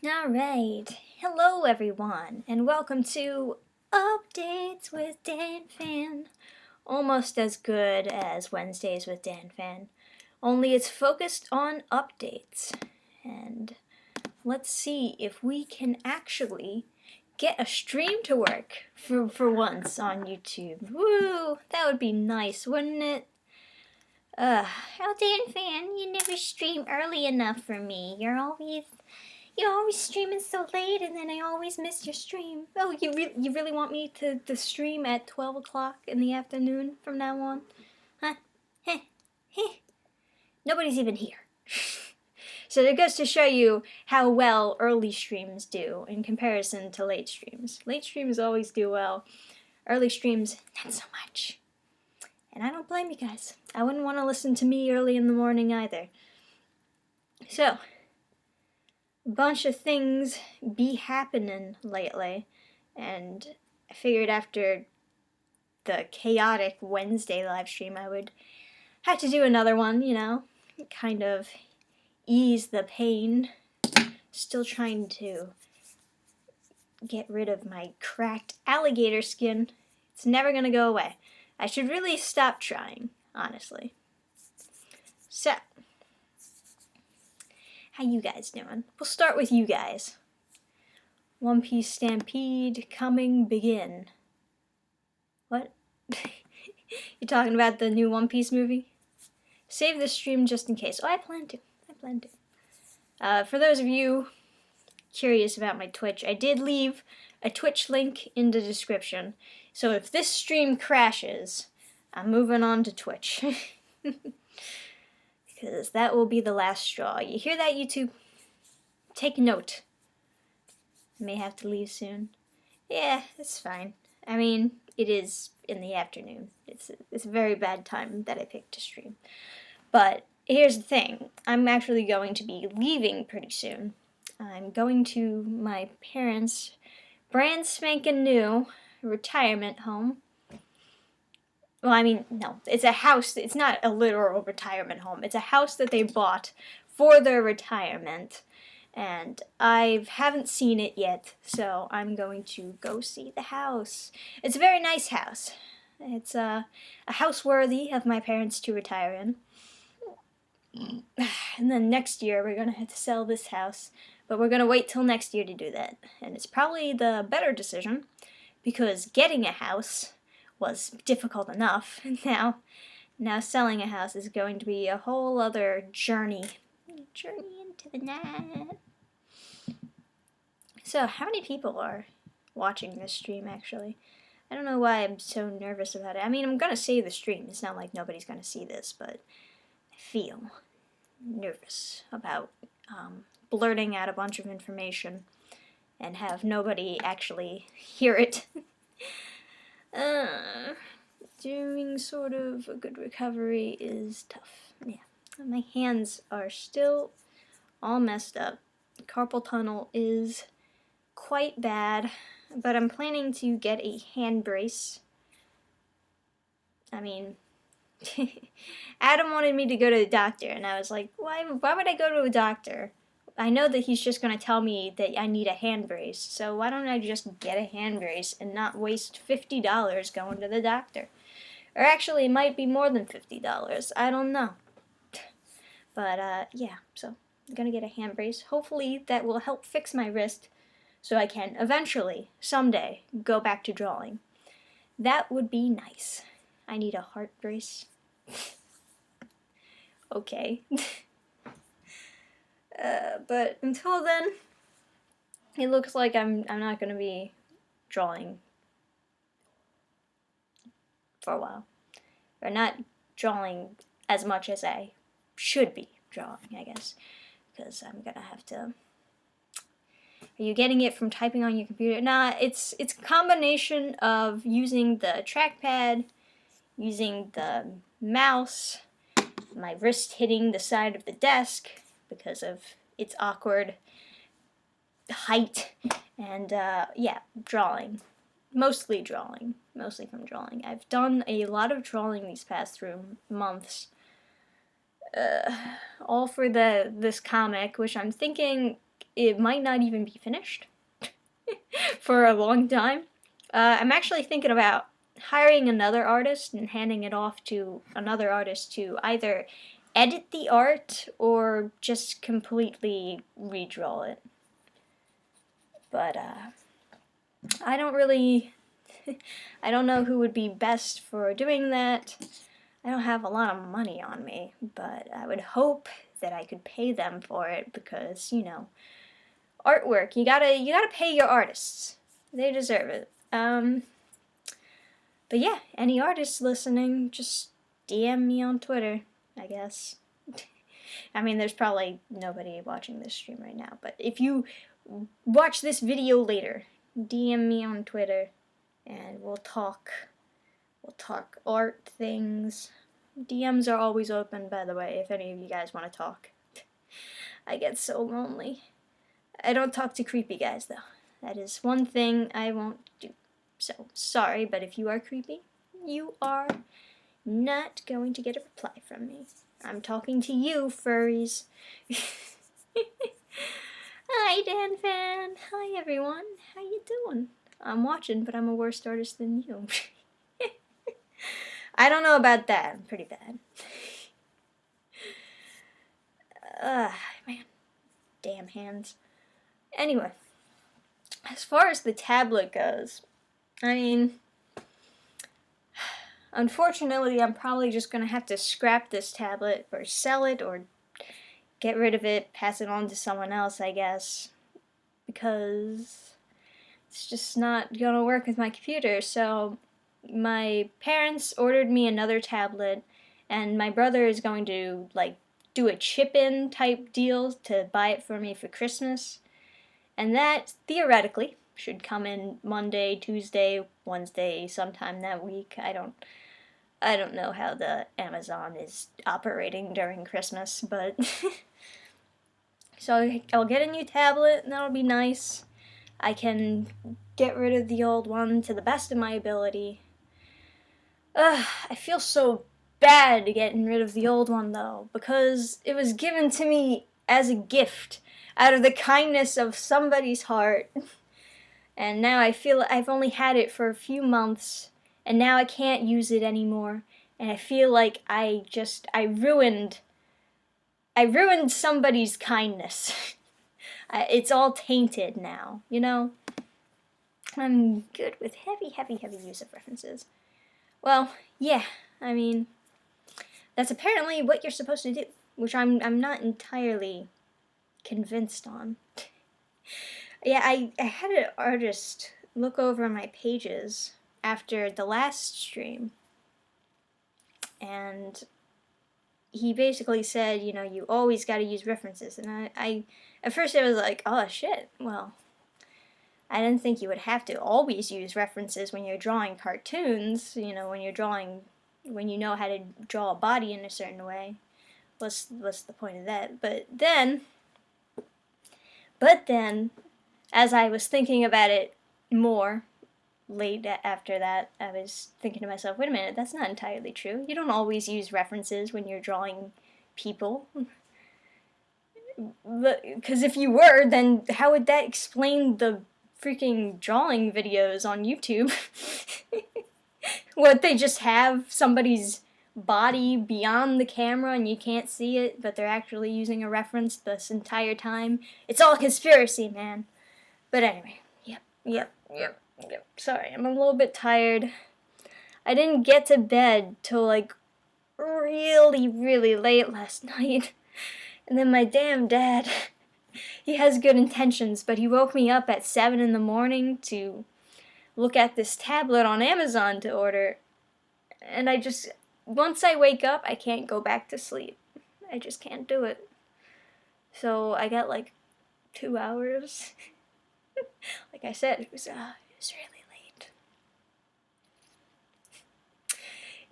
Alright, hello everyone, and welcome to Updates with Dannphan. Almost as good as Wednesdays with Dannphan, only it's focused on updates. And let's see if we can actually get a stream to work for once on YouTube. Woo! That would be nice, wouldn't it? Oh, Dannphan, you never stream early enough for me. You're always streaming so late, and then I always miss your stream. Oh, you really want me to stream at 12 o'clock in the afternoon from now on? Huh? Heh. Heh. Nobody's even here. So it goes to show you how well early streams do in comparison to late streams. Late streams always do well. Early streams, not so much. And I don't blame you guys. I wouldn't want to listen to me early in the morning either. So, a bunch of things be happening lately, and I figured after the chaotic Wednesday live stream I would have to do another one, kind of ease the pain. Still trying to get rid of my cracked alligator skin. It's never gonna go away. I should really stop trying, honestly. So, how you guys doing? We'll start with you guys. One Piece Stampede coming begin. What? You talking about the new One Piece movie? Save the stream just in case. Oh, I plan to. For those of you curious about my Twitch, I did leave a Twitch link in the description. So if this stream crashes, I'm moving on to Twitch. Because that will be the last straw. You hear that, YouTube? Take note. I may have to leave soon. Yeah, it's fine. I mean, it is in the afternoon. It's a very bad time that I picked to stream. But here's the thing. I'm actually going to be leaving pretty soon. I'm going to my parents' brand spanking new retirement home. Well, I mean, no, it's a house. It's not a literal retirement home. It's a house that they bought for their retirement, and I haven't seen it yet, so I'm going to go see the house. It's a very nice house. It's a house worthy of my parents to retire in. And then next year we're going to have to sell this house, but we're going to wait till next year to do that. And it's probably the better decision, because getting a house was difficult enough. Now selling a house is going to be a whole other journey. Journey into the night. So, how many people are watching this stream, actually? I don't know why I'm so nervous about it. I mean, I'm going to save the stream. It's not like nobody's going to see this, but I feel nervous about blurting out a bunch of information and have nobody actually hear it. Doing sort of a good recovery is tough. Yeah, my hands are still all messed up. Carpal tunnel is quite bad, but I'm planning to get a hand brace. I mean, Adam wanted me to go to the doctor, and I was like, why would I go to a doctor? I know that he's just going to tell me that I need a hand brace, so why don't I just get a hand brace and not waste $50 going to the doctor? Or actually, it might be more than $50. I don't know. But, yeah, so I'm going to get a hand brace. Hopefully that will help fix my wrist so I can eventually, someday, go back to drawing. That would be nice. I need a heart brace. Okay. But until then, it looks like I'm not going to be drawing for a while. Or not drawing as much as I should be drawing, I guess. Because I'm going to have to... Are you getting it from typing on your computer? Nah, it's a combination of using the trackpad, using the mouse, my wrist hitting the side of the desk because of its awkward height, and yeah, drawing. Mostly from drawing. I've done a lot of drawing these past 3 months. All for this comic, which I'm thinking it might not even be finished for a long time. I'm actually thinking about hiring another artist and handing it off to another artist to either edit the art or just completely redraw it. But I don't really, I don't know who would be best for doing that. I don't have a lot of money on me, but I would hope that I could pay them for it because, you know, artwork, you gotta pay your artists. They deserve it. But yeah, any artists listening, just DM me on Twitter, I guess. I mean, there's probably nobody watching this stream right now, but if you watch this video later, DM me on Twitter, and we'll talk art things. DMs are always open, by the way, if any of you guys want to talk. I get so lonely. I don't talk to creepy guys, though. That is one thing I won't do. So, sorry, but if you are creepy, you are not going to get a reply from me. I'm talking to you, furries. Hi, Dannphan. Hi, everyone. How you doing? I'm watching, but I'm a worse artist than you. I don't know about that. I'm pretty bad. Man. Damn hands. Anyway, as far as the tablet goes, I mean, unfortunately, I'm probably just going to have to scrap this tablet or sell it or get rid of it, pass it on to someone else, I guess, because it's just not going to work with my computer. So my parents ordered me another tablet, and my brother is going to, like, do a chip-in type deal to buy it for me for Christmas. And that, theoretically, should come in Monday, Tuesday, Wednesday, sometime that week. I don't know how the Amazon is operating during Christmas, but so I'll get a new tablet, and that'll be nice. I can get rid of the old one to the best of my ability. I feel so bad getting rid of the old one, though, because it was given to me as a gift out of the kindness of somebody's heart. And now I feel I've only had it for a few months, and now I can't use it anymore. And I feel like I ruined somebody's kindness. It's all tainted now, you know? I'm good with heavy use of references. Well, yeah, I mean, that's apparently what you're supposed to do, which I'm not entirely convinced on. Yeah, I had an artist look over my pages after the last stream, and he basically said, you know, you always got to use references. And I at first I was like, oh shit, well, I didn't think you would have to always use references when you're drawing cartoons, you know, when you know how to draw a body in a certain way. What's the point of that? But then, as I was thinking about it more late after that, I was thinking to myself, wait a minute, that's not entirely true. You don't always use references when you're drawing people. Because if you were, then how would that explain the freaking drawing videos on YouTube? What, they just have somebody's body beyond the camera and you can't see it, but they're actually using a reference this entire time? It's all conspiracy, man. But anyway, yep. Sorry, I'm a little bit tired. I didn't get to bed till like really late last night. And then my damn dad, he has good intentions, but he woke me up at 7 in the morning to look at this tablet on Amazon to order. And once I wake up, I can't go back to sleep. I just can't do it. So I got like 2 hours. Like I said, it was really late.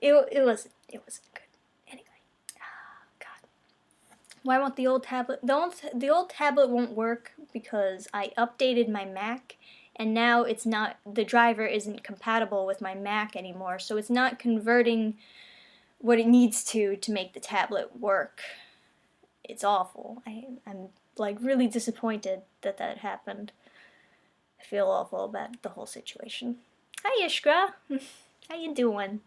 It wasn't good. Anyway, God. Why won't the old tablet? The old tablet won't work because I updated my Mac, and now it's not. The driver isn't compatible with my Mac anymore, so it's not converting what it needs to make the tablet work. It's awful. I'm like really disappointed that that happened. I feel awful about the whole situation. Hi, Ishgra. How you doing?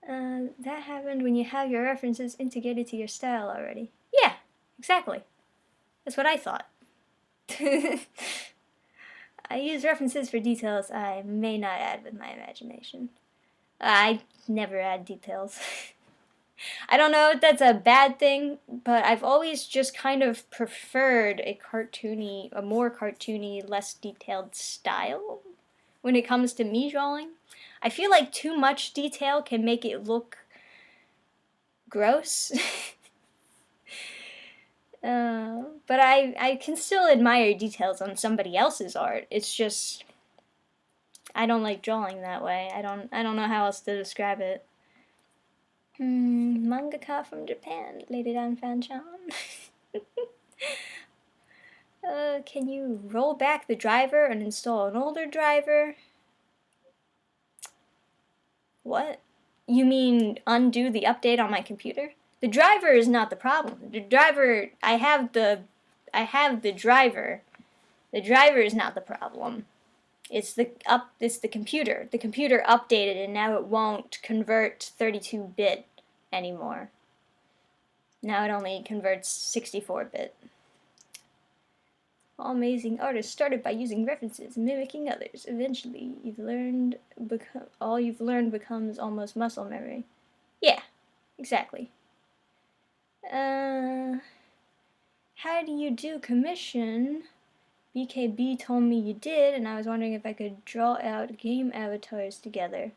That happened when you have your references integrated to your style already. Yeah, exactly. That's what I thought. I use references for details I may not add with my imagination. I never add details. I don't know if that's a bad thing, but I've always just kind of preferred a more cartoony, less detailed style when it comes to me drawing. I feel like too much detail can make it look gross. But I can still admire details on somebody else's art. It's just I don't like drawing that way. I don't know how else to describe it. Mangaka from Japan, Lady Dannphan-chan. Can you roll back the driver and install an older driver? What? You mean undo the update on my computer? The driver is not the problem. The driver, I have the driver. The driver is not the problem. It's the computer. The computer updated and now it won't convert 32-bit anymore. Now it only converts 64-bit. All amazing artists started by using references and mimicking others. Eventually, all you've learned becomes almost muscle memory. Yeah, exactly. How do you do commission? BKB told me you did, and I was wondering if I could draw out game avatars together.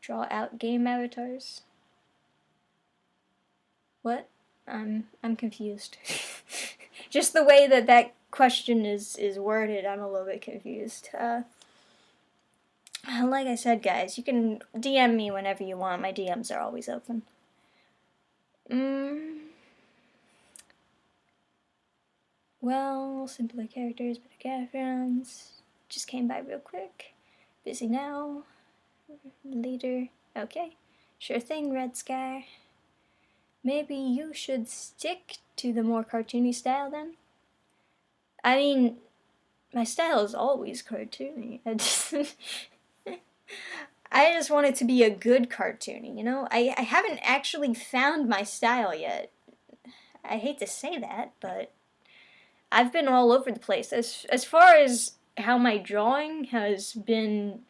Draw out game avatars? What? I'm confused. Just the way that question is worded, I'm a little bit confused. Like I said, guys, you can DM me whenever you want. My DMs are always open. Well, simpler characters, better backgrounds. Just came by real quick. Busy now. Later. Okay. Sure thing, Red Sky. Maybe you should stick to the more cartoony style then? I mean, my style is always cartoony. I just want it to be a good cartoony, you know? I haven't actually found my style yet. I hate to say that, but I've been all over the place. As far as how my drawing has been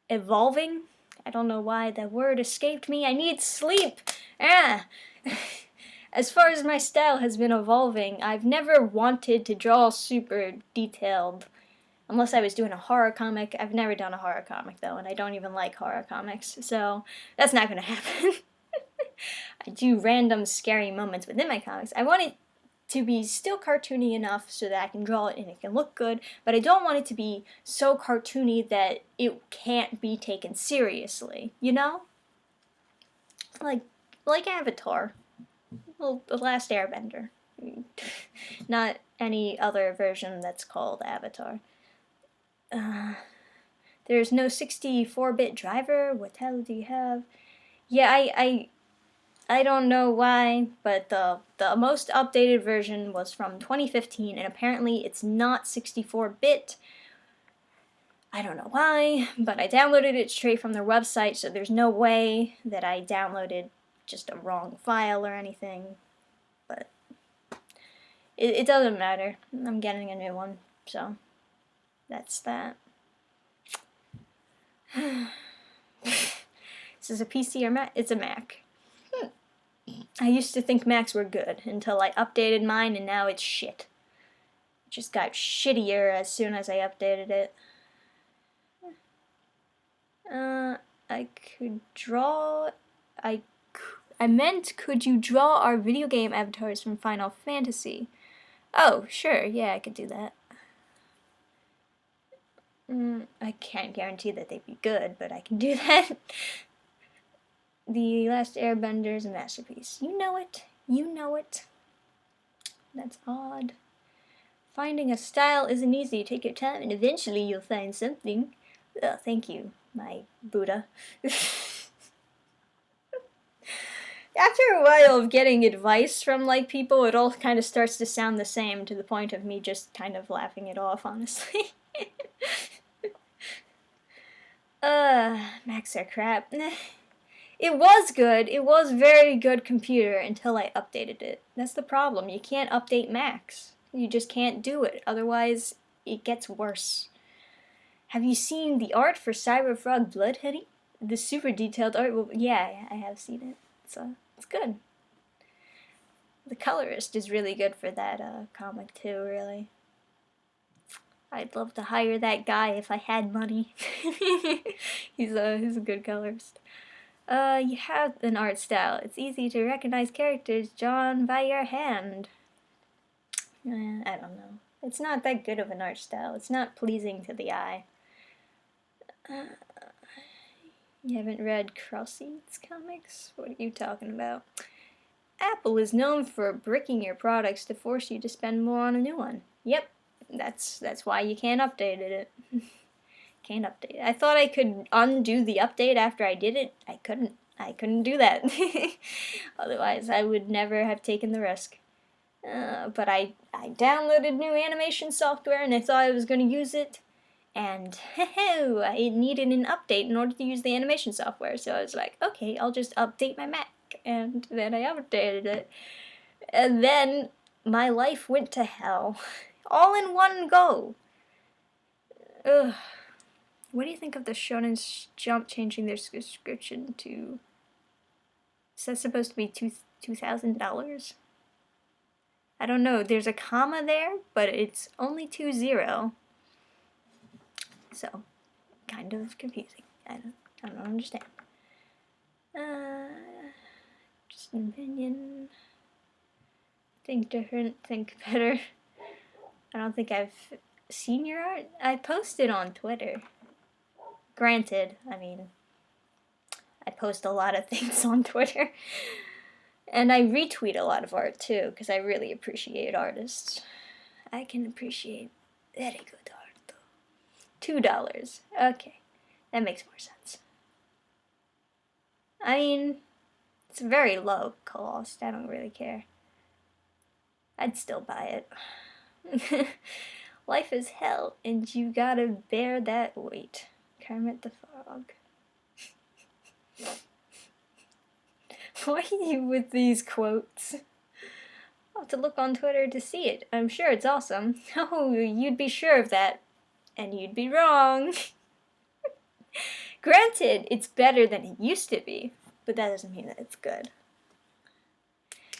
evolving, I don't know why that word escaped me. I need sleep. As far as my style has been evolving, I've never wanted to draw super detailed. Unless I was doing a horror comic. I've never done a horror comic though, and I don't even like horror comics. So that's not going to happen. I do random scary moments within my comics. I want it to be still cartoony enough so that I can draw it and it can look good, but I don't want it to be so cartoony that it can't be taken seriously, you know? Like Avatar. Well, The Last Airbender. Not any other version that's called Avatar. There's no 64-bit driver. What the hell do you have? Yeah, I don't know why, but the most updated version was from 2015, and apparently it's not 64-bit. I don't know why, but I downloaded it straight from their website, so there's no way that I downloaded just a wrong file or anything. But it doesn't matter. I'm getting a new one, so that's that. This is a PC or Mac? It's a Mac. I used to think Macs were good until I updated mine, and now it's shit. It just got shittier as soon as I updated it. I could draw... I meant, could you draw our video game avatars from Final Fantasy? Oh, sure, yeah, I could do that. I can't guarantee that they'd be good, but I can do that. The Last Airbender is a masterpiece. You know it. You know it. That's odd. Finding a style isn't easy. Take your time, and eventually you'll find something. Thank you, my Buddha. After a while of getting advice from, like, people, it all kind of starts to sound the same to the point of me just kind of laughing it off, honestly. Macs are crap. It was good. It was very good computer until I updated it. That's the problem. You can't update Macs. You just can't do it. Otherwise, it gets worse. Have you seen the art for Cyberfrog Bloodhoodie? The super detailed art? Well, yeah, I have seen it. So, it's good. The colorist is really good for that comic too, really. I'd love to hire that guy if I had money. he's a good colorist. You have an art style. It's easy to recognize characters drawn by your hand. I don't know. It's not that good of an art style. It's not pleasing to the eye. You haven't read Crossseeds comics? What are you talking about? Apple is known for bricking your products to force you to spend more on a new one. Yep, that's why you can't update it. Can't update it. I thought I could undo the update after I did it. I couldn't do that. Otherwise, I would never have taken the risk. But I downloaded new animation software and I thought I was going to use it. And I needed an update in order to use the animation software. So I was like, okay, I'll just update my Mac. And then I updated it. And then my life went to hell. All in one go. Ugh. What do you think of the Shonen Jump changing their subscription to... Is that supposed to be $2,000? I don't know. There's a comma there, but it's only 20. So, kind of confusing. I don't understand. Just an opinion. Think different, think better. I don't think I've seen your art. I posted on Twitter. Granted, I mean, I post a lot of things on Twitter. And I retweet a lot of art too, because I really appreciate artists. I can appreciate very good art though. $2. Okay, that makes more sense. I mean, it's very low cost. I don't really care. I'd still buy it. Life is hell, and you gotta bear that weight. Kermit the Frog. Why are you with these quotes? I'll have to look on Twitter to see it. I'm sure it's awesome. Oh, you'd be sure of that. And you'd be wrong. Granted, it's better than it used to be, but that doesn't mean that it's good.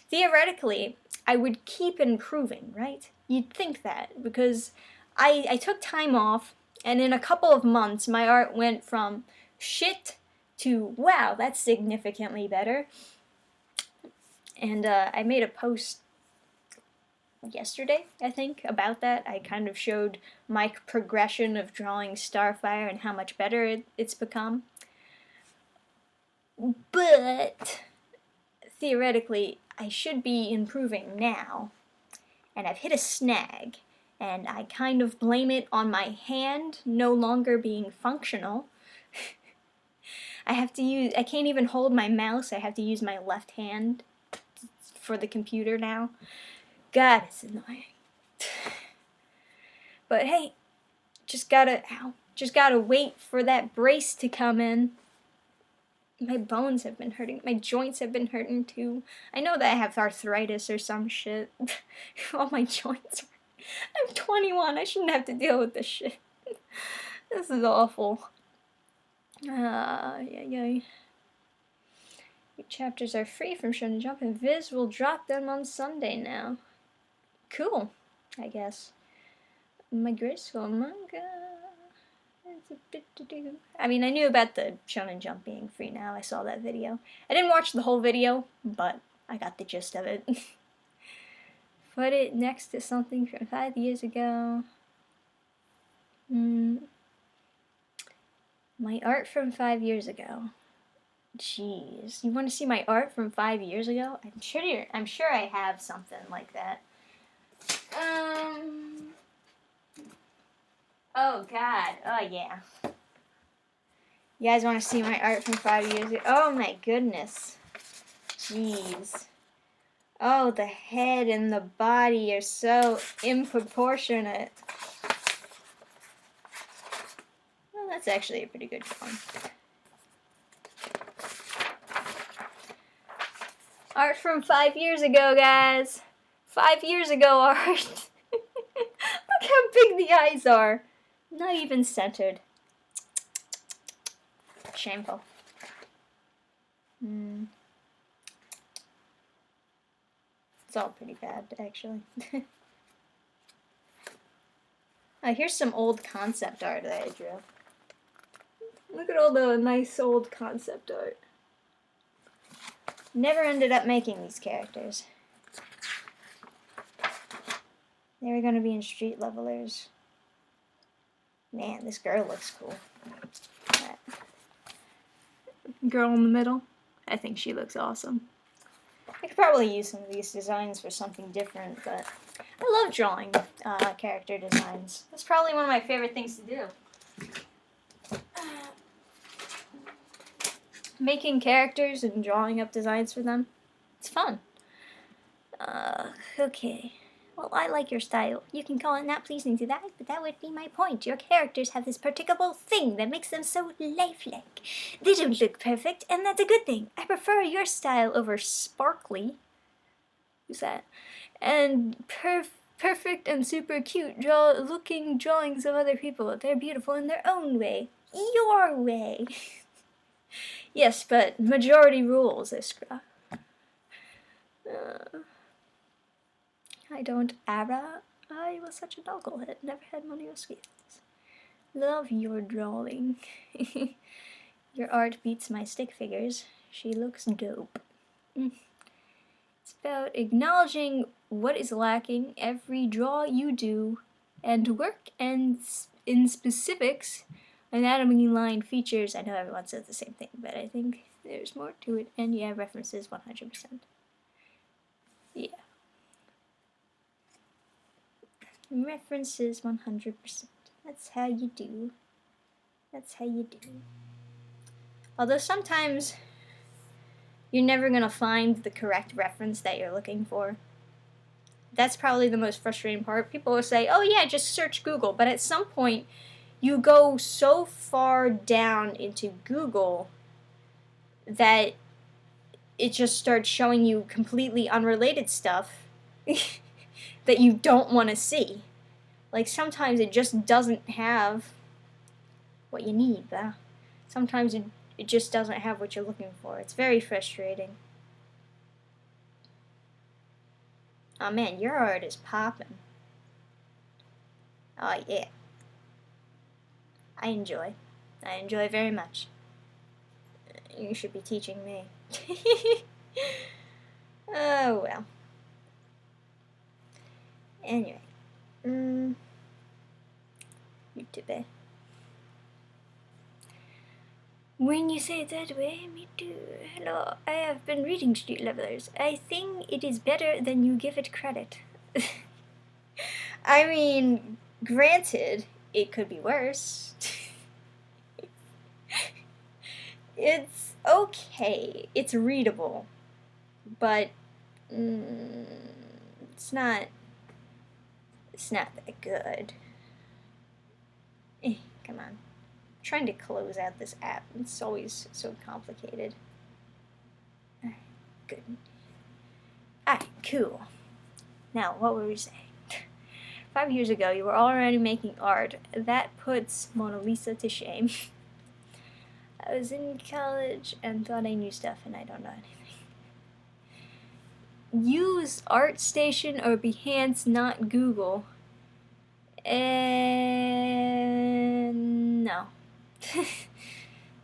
Theoretically, I would keep improving, right? You'd think that, because I took time off, and in a couple of months, my art went from shit to, wow, that's significantly better. And I made a post yesterday, I think, about that. I kind of showed my progression of drawing Starfire and how much better it's become. But, theoretically, I should be improving now. And I've hit a snag. And I kind of blame it on my hand no longer being functional. I can't even hold my mouse. I have to use my left hand for the computer now. God, it's annoying. But hey, just gotta wait for that brace to come in. My bones have been hurting. My joints have been hurting too. I know that I have arthritis or some shit. All my joints hurt. I'm 21. I shouldn't have to deal with this shit. This is awful. Yay. Your chapters are free from Shonen Jump, and Viz will drop them on Sunday now. Cool, I guess. My graceful manga. I mean, I knew about the Shonen Jump being free now. I saw that video. I didn't watch the whole video, but I got the gist of it. Put it next to something from 5 years ago. My art from 5 years ago. Jeez, you want to see my art from 5 years ago? I'm sure I have something like that. Oh God. Oh yeah. You guys want to see my art from 5 years ago? Oh my goodness. jeez. Oh, the head and the body are so improportionate. Well, that's actually a pretty good drawing. Art from 5 years ago, guys. 5 years ago art. Look how big the eyes are. Not even centered. Shameful. It's all pretty bad, actually. Here's some old concept art that I drew. Look at all the nice old concept art. Never ended up making these characters. They were gonna be in Street Levelers. Man, this girl looks cool. That girl in the middle, I think she looks awesome. I could probably use some of these designs for something different, but I love drawing character designs. That's probably one of my favorite things to do. Making characters and drawing up designs for them. It's fun. Okay. Well, I like your style. You can call it not pleasing to the eye, but that would be my point. Your characters have this particular thing that makes them so lifelike. They don't look perfect, and that's a good thing. I prefer your style over sparkly. Who's that? And perfect and super cute looking drawings of other people. They're beautiful in their own way. Your way. Yes, but majority rules, Iskra. I don't ara. I was such a knucklehead. Never had money or skills. Love your drawing. Your art beats my stick figures. She looks dope. It's about acknowledging what is lacking every draw you do, and work and in specifics. Anatomy line features. I know everyone says the same thing, but I think there's more to it. And yeah, references 100%. Yeah. References 100%. That's how you do. That's how you do. Although sometimes you're never going to find the correct reference that you're looking for. That's probably the most frustrating part. People will say, oh yeah, just search Google. But at some point, you go so far down into Google that it just starts showing you completely unrelated stuff that you don't want to see. Like, sometimes it just doesn't have what you need, though. Sometimes it just doesn't have what you're looking for. It's very frustrating. Oh man, your art is popping. Oh yeah. I enjoy very much. You should be teaching me. Oh well. Anyway. YouTube. When you say it that way, me too. Hello, I have been reading Street Levelers. I think it is better than you give it credit. I mean, granted, it could be worse. It's okay. It's readable. But it's not that good. Come on. I'm trying to close out this app. It's always so complicated. Good. Alright, cool. Now, what were we saying? 5 years ago, you were already making art. That puts Mona Lisa to shame. I was in college and thought I knew stuff, and I don't know anything. Use ArtStation or Behance, not Google. And no.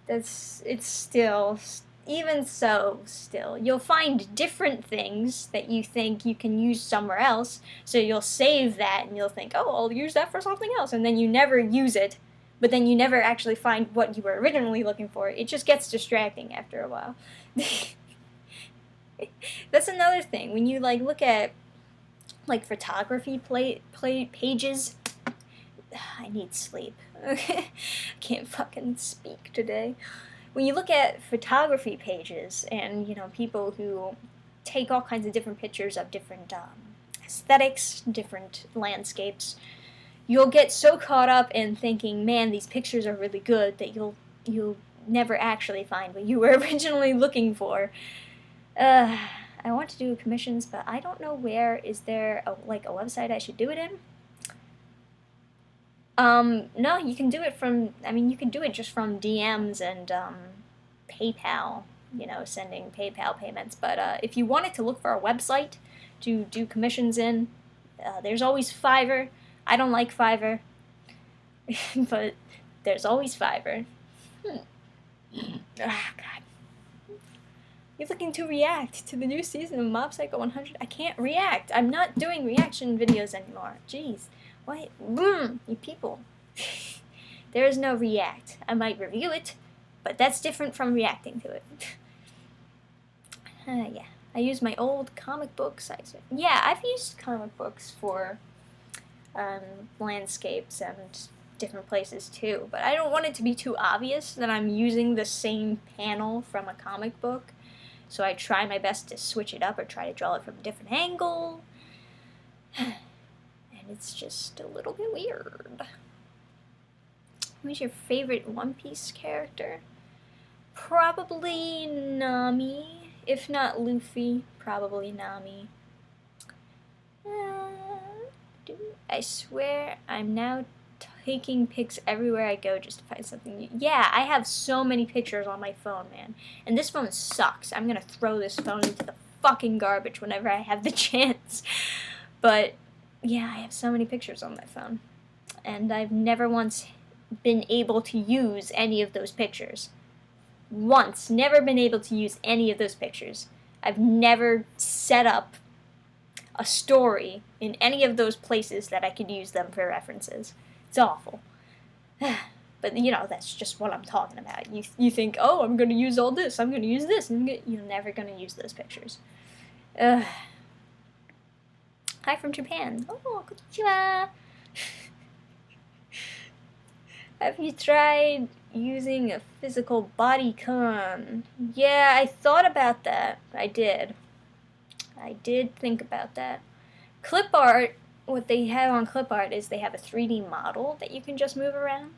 It's still, even so, still. You'll find different things that you think you can use somewhere else, so you'll save that and you'll think, oh, I'll use that for something else, and then you never use it, but then you never actually find what you were originally looking for. It just gets distracting after a while. That's another thing. When you look at photography pages, I need sleep. Can't fucking speak today. when you look at photography pages and, you know, people who take all kinds of different pictures of different aesthetics, different landscapes, you'll get so caught up in thinking, man, these pictures are really good, that you'll never actually find what you were originally looking for. I want to do commissions, but I don't know where. Is there a website I should do it in? No, you can do it from, you can do it just from DMs and, PayPal, you know, sending PayPal payments. But, if you wanted to look for a website to do commissions in, there's always Fiverr. I don't like Fiverr, but there's always Fiverr. Ah, God. You're looking to react to the new season of Mob Psycho 100? I can't react. I'm not doing reaction videos anymore. Jeez. What? You people. There is no react. I might review it, but that's different from reacting to it. Yeah. I use my old comic book size. Yeah, I've used comic books for landscapes and different places too, but I don't want it to be too obvious that I'm using the same panel from a comic book, so I try my best to switch it up or try to draw it from a different angle, and it's just a little bit weird. Who's your favorite One Piece character? Probably Nami. If not Luffy, probably Nami. I swear I'm now taking pics everywhere I go just to find something new. Yeah, I have so many pictures on my phone, man. And this phone sucks. I'm gonna throw this phone into the fucking garbage whenever I have the chance. But, yeah, I have so many pictures on my phone. And I've never once been able to use any of those pictures. Once. Never been able to use any of those pictures. I've never set up a story in any of those places that I could use them for references. It's awful. But, you know, that's just what I'm talking about. You think, oh, I'm going to use all this, I'm going to use this, and you're never going to use those pictures. Hi from Japan. Oh, konnichiwa. Have you tried using a physical bodycon? Yeah, I thought about that. I did think about that. Clip art, what they have on clip art is they have a 3D model that you can just move around.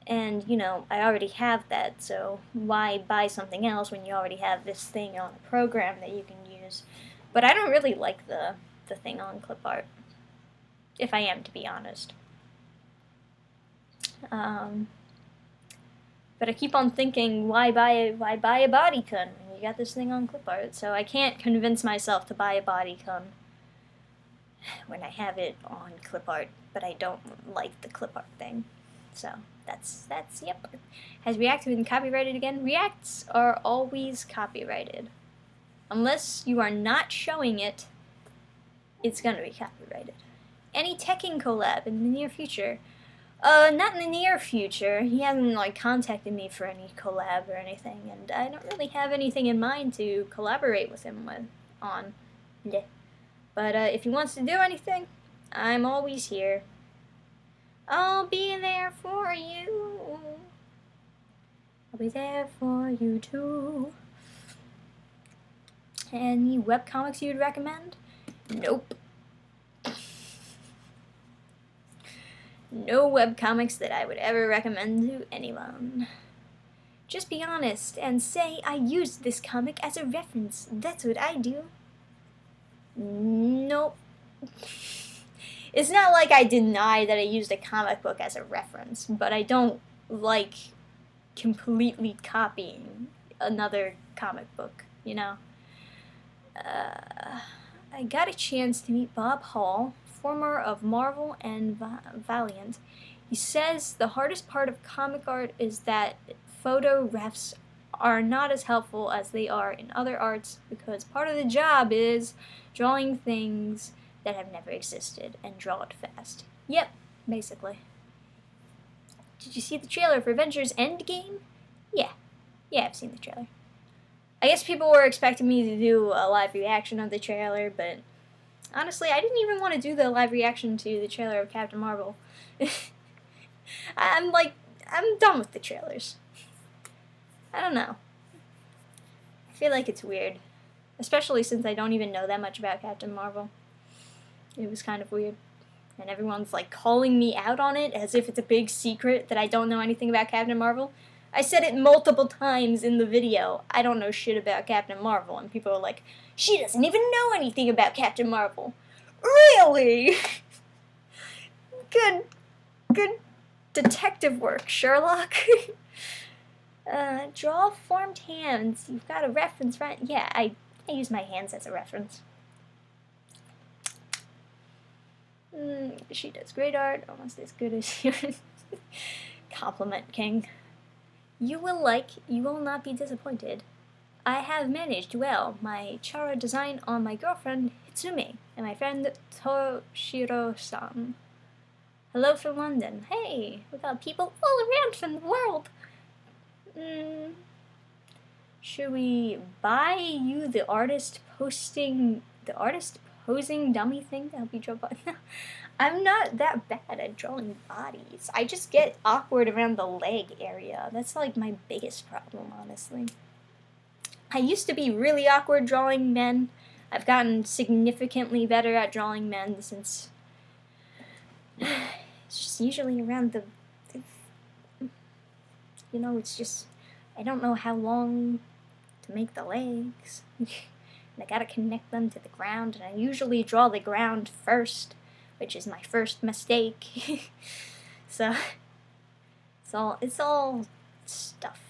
And, you know, I already have that, so why buy something else when you already have this thing on a program that you can use? But I don't really like the thing on clip art, if I am to be honest. But I keep on thinking, why buy a bodycon when you got this thing on clip art? So I can't convince myself to buy a bodycon when I have it on clip art, but I don't like the clip art thing. So that's yep. Has React been copyrighted again? Reacts are always copyrighted. Unless you are not showing it, it's gonna be copyrighted. Any Tekken collab in the near future? Not in the near future. He hasn't, contacted me for any collab or anything, and I don't really have anything in mind to collaborate with him on. Yeah. But, if he wants to do anything, I'm always here. I'll be there for you. I'll be there for you, too. Any webcomics you'd recommend? Nope. No webcomics that I would ever recommend to anyone. Just be honest and say I used this comic as a reference. That's what I do. Nope. It's not like I deny that I used a comic book as a reference, but I don't like completely copying another comic book, you know? I got a chance to meet Bob Hall, former of Marvel and Valiant. He says the hardest part of comic art is that photo refs are not as helpful as they are in other arts because part of the job is drawing things that have never existed and draw it fast. Yep, basically. Did you see the trailer for Avengers Endgame? Yeah, I've seen the trailer. I guess people were expecting me to do a live reaction of the trailer, but honestly, I didn't even want to do the live reaction to the trailer of Captain Marvel. I'm done with the trailers. I don't know. I feel like it's weird. Especially since I don't even know that much about Captain Marvel. It was kind of weird. And everyone's like calling me out on it as if it's a big secret that I don't know anything about Captain Marvel. I said it multiple times in the video. I don't know shit about Captain Marvel. And people are like, she doesn't even know anything about Captain Marvel. Really? Good detective work, Sherlock. Draw formed hands. You've got a reference, right? Yeah, I use my hands as a reference. She does great art, almost as good as yours. Compliment, King. You will not be disappointed. I have managed well my chara design on my girlfriend Hitsume and my friend Toshiro-san. Hello from London. Hey, we got people all around from the world. Should we buy you the artist posing dummy thing to help you draw bodies? I'm not that bad at drawing bodies. I just get awkward around the leg area. That's like my biggest problem, honestly. I used to be really awkward drawing men. I've gotten significantly better at drawing men since it's just usually around the it's just I don't know how long to make the legs. And I gotta connect them to the ground, and I usually draw the ground first, which is my first mistake. So it's all stuff.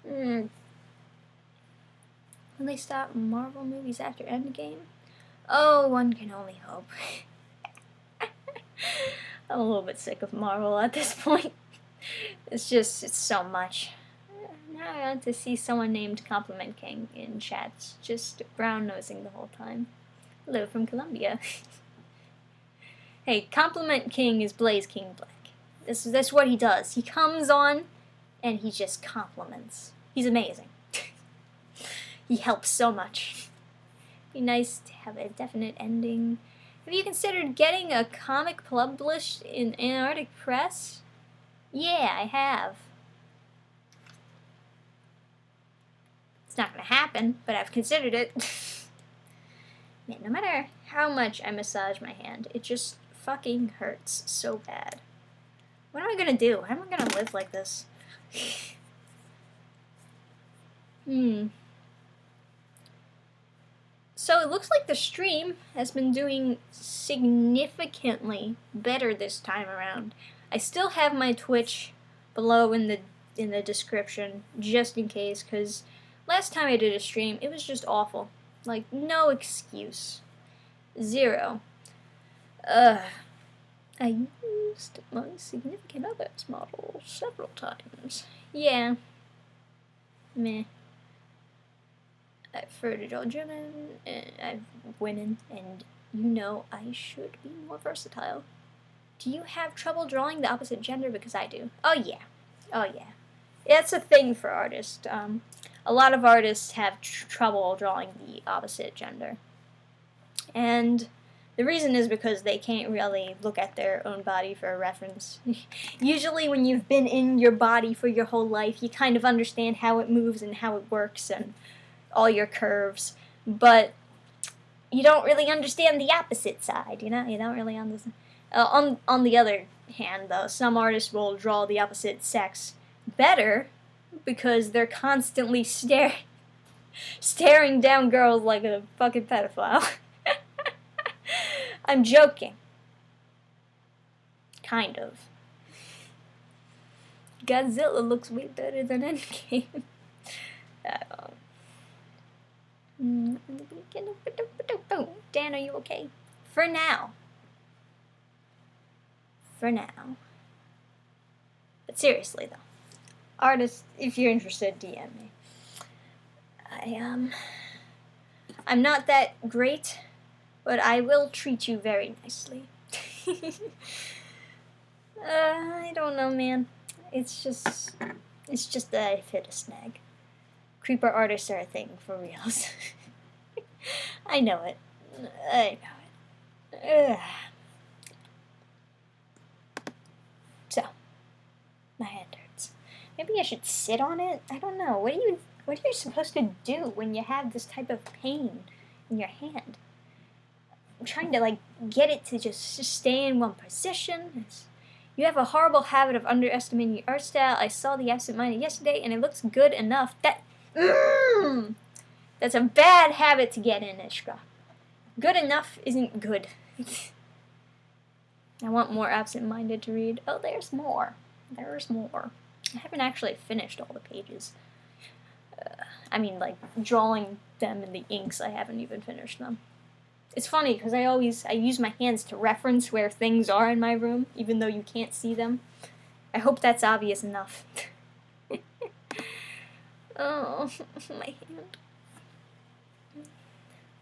Will they stop Marvel movies after Endgame? Oh, one can only hope. I'm a little bit sick of Marvel at this point. It's so much. Now I want to see someone named Compliment King in chats, just brown-nosing the whole time. Hello from Colombia. Hey, Compliment King is Blaze King Black. That's what he does. He comes on, and he just compliments. He's amazing. He helps so much. Be nice to have a definite ending. Have you considered getting a comic published in Antarctic Press? Yeah, I have. It's not gonna happen, but I've considered it. Man, no matter how much I massage my hand, it just fucking hurts so bad. What am I gonna do? How am I gonna live like this? So it looks like the stream has been doing significantly better this time around. I still have my Twitch below in the description, just in case, because last time I did a stream, it was just awful. Like, no excuse. Zero. I used my significant other's model several times. Yeah. Meh. I've heard it all German, and I've winning, and I should be more versatile. Do you have trouble drawing the opposite gender? Because I do. Oh yeah. It's a thing for artists. A lot of artists have trouble drawing the opposite gender. And the reason is because they can't really look at their own body for a reference. Usually when you've been in your body for your whole life, you kind of understand how it moves and how it works and all your curves. But you don't really understand the opposite side, You don't really understand. On the other hand, though, some artists will draw the opposite sex better because they're constantly staring down girls like a fucking pedophile. I'm joking. Kind of. Godzilla looks way better than Endgame. Dan, are you okay? For now. But seriously, though. Artists, if you're interested, DM me. I'm not that great, but I will treat you very nicely. I don't know, man. It's just that I've hit a snag. Creeper artists are a thing, for reals. I know it. Ugh. So, my hand hurts. Maybe I should sit on it? I don't know. What are you supposed to do when you have this type of pain in your hand? I'm trying to, like, get it to just stay in one position. You have a horrible habit of underestimating your art style. I saw The Absent-Minded yesterday, and it looks good enough. That's a bad habit to get in, Ishka. Good enough isn't good. I want more Absent-Minded to read. Oh, there's more. There's more. I haven't actually finished all the pages. I mean, like, drawing them in the inks, I haven't even finished them. It's funny, because I use my hands to reference where things are in my room, even though you can't see them. I hope that's obvious enough. Oh, my hand.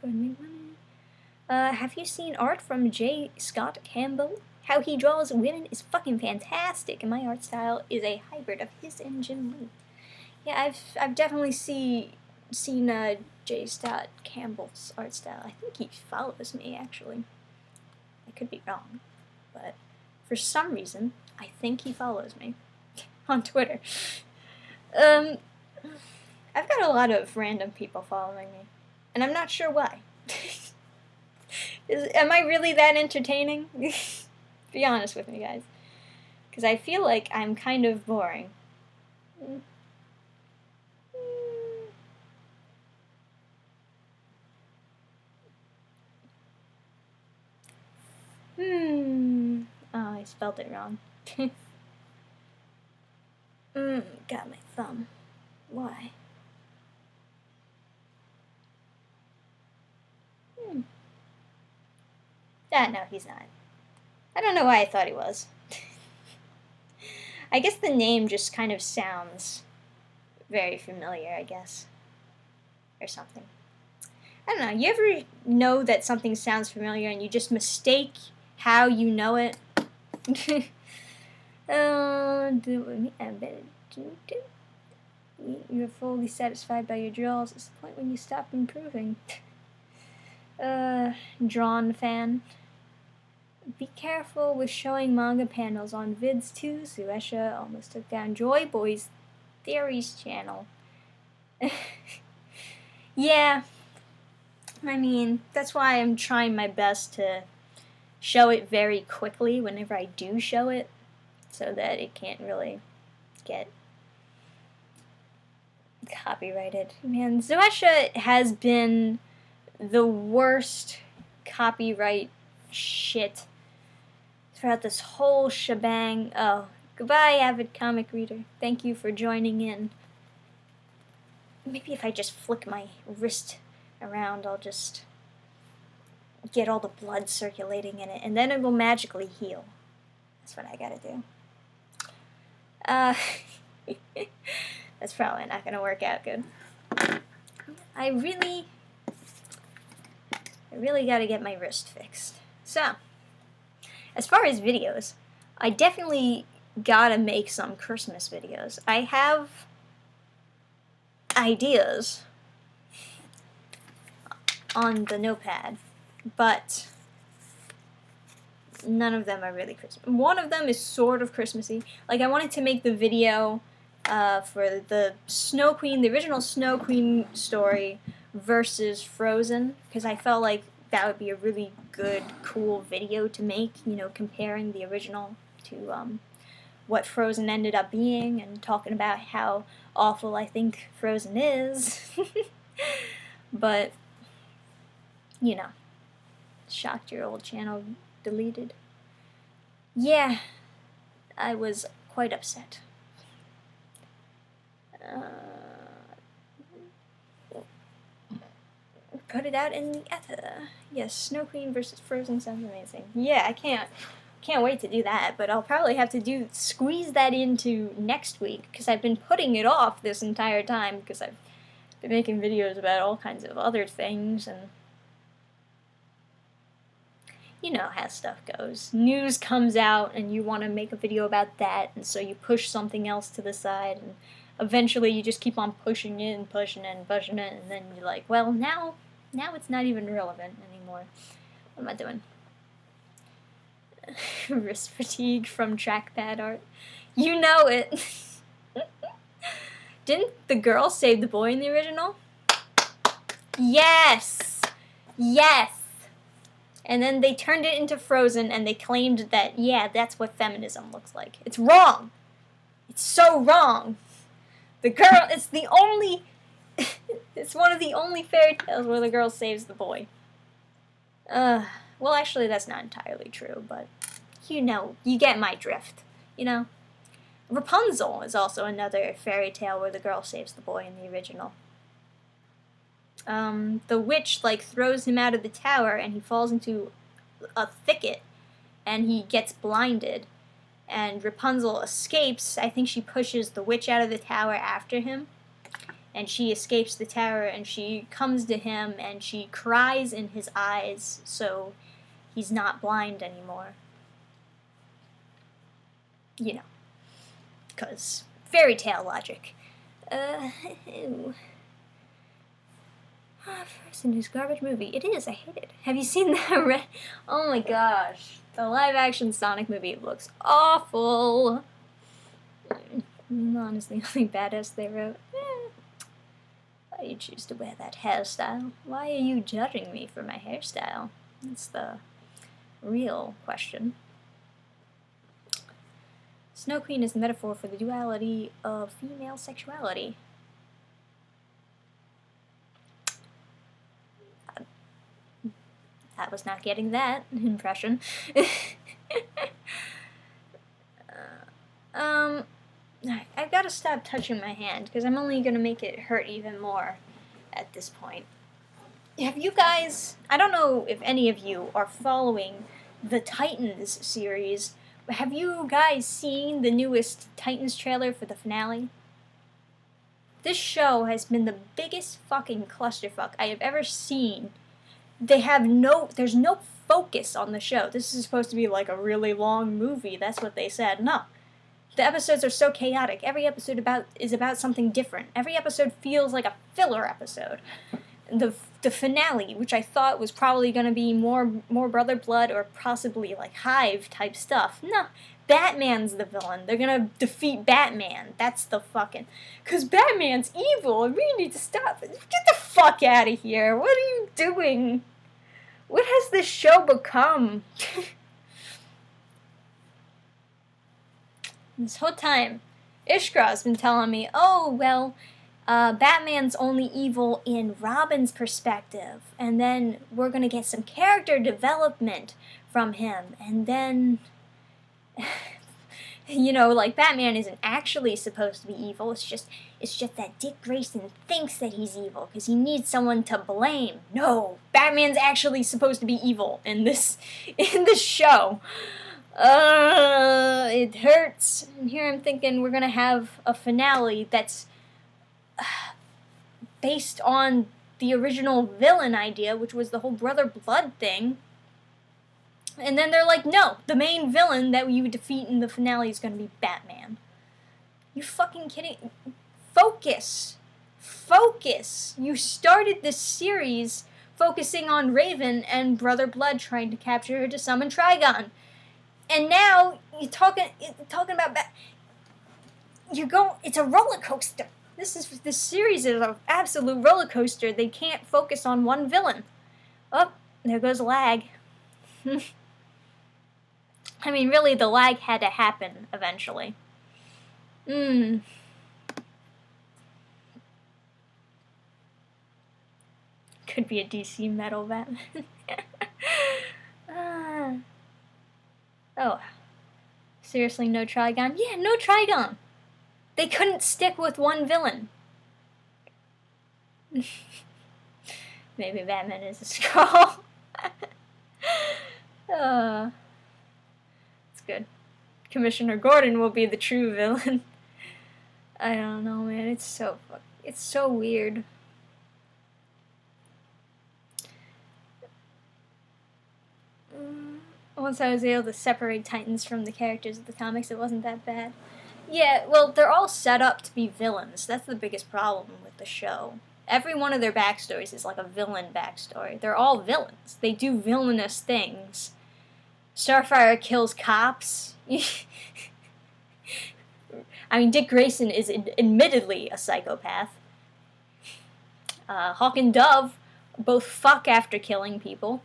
Go and make money. Have you seen art from J. Scott Campbell? How he draws women is fucking fantastic, and my art style is a hybrid of his and Jim Lee. Yeah, I've definitely seen J. Scott Campbell's art style. I think he follows me, actually. I could be wrong, but for some reason, I think he follows me on Twitter. I've got a lot of random people following me, and I'm not sure why. Am I really that entertaining? Be honest with me, guys. Because I feel like I'm kind of boring. Oh, I spelled it wrong. Got my thumb. Why? No, he's not. I don't know why I thought he was. I guess the name just kind of sounds very familiar, I guess. Or something. I don't know. You ever know that something sounds familiar and you just mistake how you know it? You're fully satisfied by your draws. It's the point when you stop improving. Dannphan. Be careful with showing manga panels on vids too. Suesha almost took down Joy Boy's Theories channel. Yeah. I mean, that's why I'm trying my best to show it very quickly whenever I do show it, so that it can't really get copyrighted. Man, Zoesha has been the worst copyright shit throughout this whole shebang. Oh, goodbye, avid comic reader. Thank you for joining in. Maybe if I just flick my wrist around, I'll just get all the blood circulating in it, and then it will magically heal. That's what I gotta do. That's probably not gonna work out good. I really gotta get my wrist fixed. So, as far as videos, I definitely gotta make some Christmas videos. I have ideas on the notepad, but none of them are really Christmas. One of them is sort of Christmassy. Like, I wanted to make the video for the Snow Queen, the original Snow Queen story versus Frozen, because I felt like that would be a really good, cool video to make, you know, comparing the original to what Frozen ended up being, and talking about how awful I think Frozen is. But, you know, shocked your old channel deleted. Yeah, I was quite upset. Put it out in the ether. Yes, Snow Queen versus Frozen sounds amazing. Yeah, I can't wait to do that, but I'll probably have to squeeze that into next week, because I've been putting it off this entire time, because I've been making videos about all kinds of other things, and you know how stuff goes. News comes out, and you want to make a video about that, and so you push something else to the side, and eventually you just keep on pushing it, and pushing it, and pushing it, and then you're like, well, now it's not even relevant anymore. What am I doing? Wrist fatigue from trackpad art. You know it. Didn't the girl save the boy in the original? Yes! Yes! And then they turned it into Frozen and they claimed that, yeah, that's what feminism looks like. It's wrong! It's so wrong! The girl, it's the only, it's one of the only fairy tales where the girl saves the boy. Well, actually, that's not entirely true, but you know, you get my drift, you know? Rapunzel is also another fairy tale where the girl saves the boy in the original. The witch, like, throws him out of the tower and he falls into a thicket and he gets blinded. And Rapunzel escapes. I think she pushes the witch out of the tower after him. And she escapes the tower and she comes to him and she cries in his eyes so he's not blind anymore. You know. Because fairy tale logic. Ew. Frozen is garbage movie. It is. I hate it. Have you seen that? Oh my gosh. The live-action Sonic movie looks awful. Mulan is the only badass they wrote. Why do you choose to wear that hairstyle? Why are you judging me for my hairstyle? That's the real question. Snow Queen is a metaphor for the duality of female sexuality. I was not getting that impression. I've got to stop touching my hand because I'm only going to make it hurt even more at this point. Have you guys, I don't know if any of you are following the Titans series, but have you guys seen the newest Titans trailer for the finale? This show has been the biggest fucking clusterfuck I have ever seen. There's no focus on the show. This is supposed to be like a really long movie. That's what they said. No. The episodes are so chaotic. Every episode is about something different. Every episode feels like a filler episode. The finale, which I thought was probably going to be more Brother Blood or possibly like Hive type stuff. No. Batman's the villain. They're going to defeat Batman. That's the fucking... Because Batman's evil and we need to stop it. Get the fuck out of here. What are you doing? What has this show become? This whole time, Ishgra's been telling me, oh, well, Batman's only evil in Robin's perspective. And then we're going to get some character development from him. And then... you know, like, Batman isn't actually supposed to be evil. It's just that Dick Grayson thinks that he's evil because he needs someone to blame. No, Batman's actually supposed to be evil in this show. It hurts. And here I'm thinking we're gonna have a finale that's based on the original villain idea, which was the whole Brother Blood thing. And then they're like, no, the main villain that you defeat in the finale is going to be Batman. You fucking kidding? Focus. Focus. You started this series focusing on Raven and Brother Blood trying to capture her to summon Trigon. And now you're talking about it's a roller coaster. This series is an absolute roller coaster. They can't focus on one villain. Oh, there goes lag. I mean, really, the lag had to happen eventually. Could be a DC metal Batman. Oh. Seriously, no Trigon? Yeah, no Trigon! They couldn't stick with one villain. Maybe Batman is a Skrull. Good. Commissioner Gordon will be the true villain. I don't know, man. It's so weird. Once I was able to separate Titans from the characters of the comics, it wasn't that bad. Yeah, well, they're all set up to be villains. That's the biggest problem with the show. Every one of their backstories is like a villain backstory. They're all villains. They do villainous things. Starfire kills cops. I mean, Dick Grayson is admittedly a psychopath. Hawk and Dove both fuck after killing people.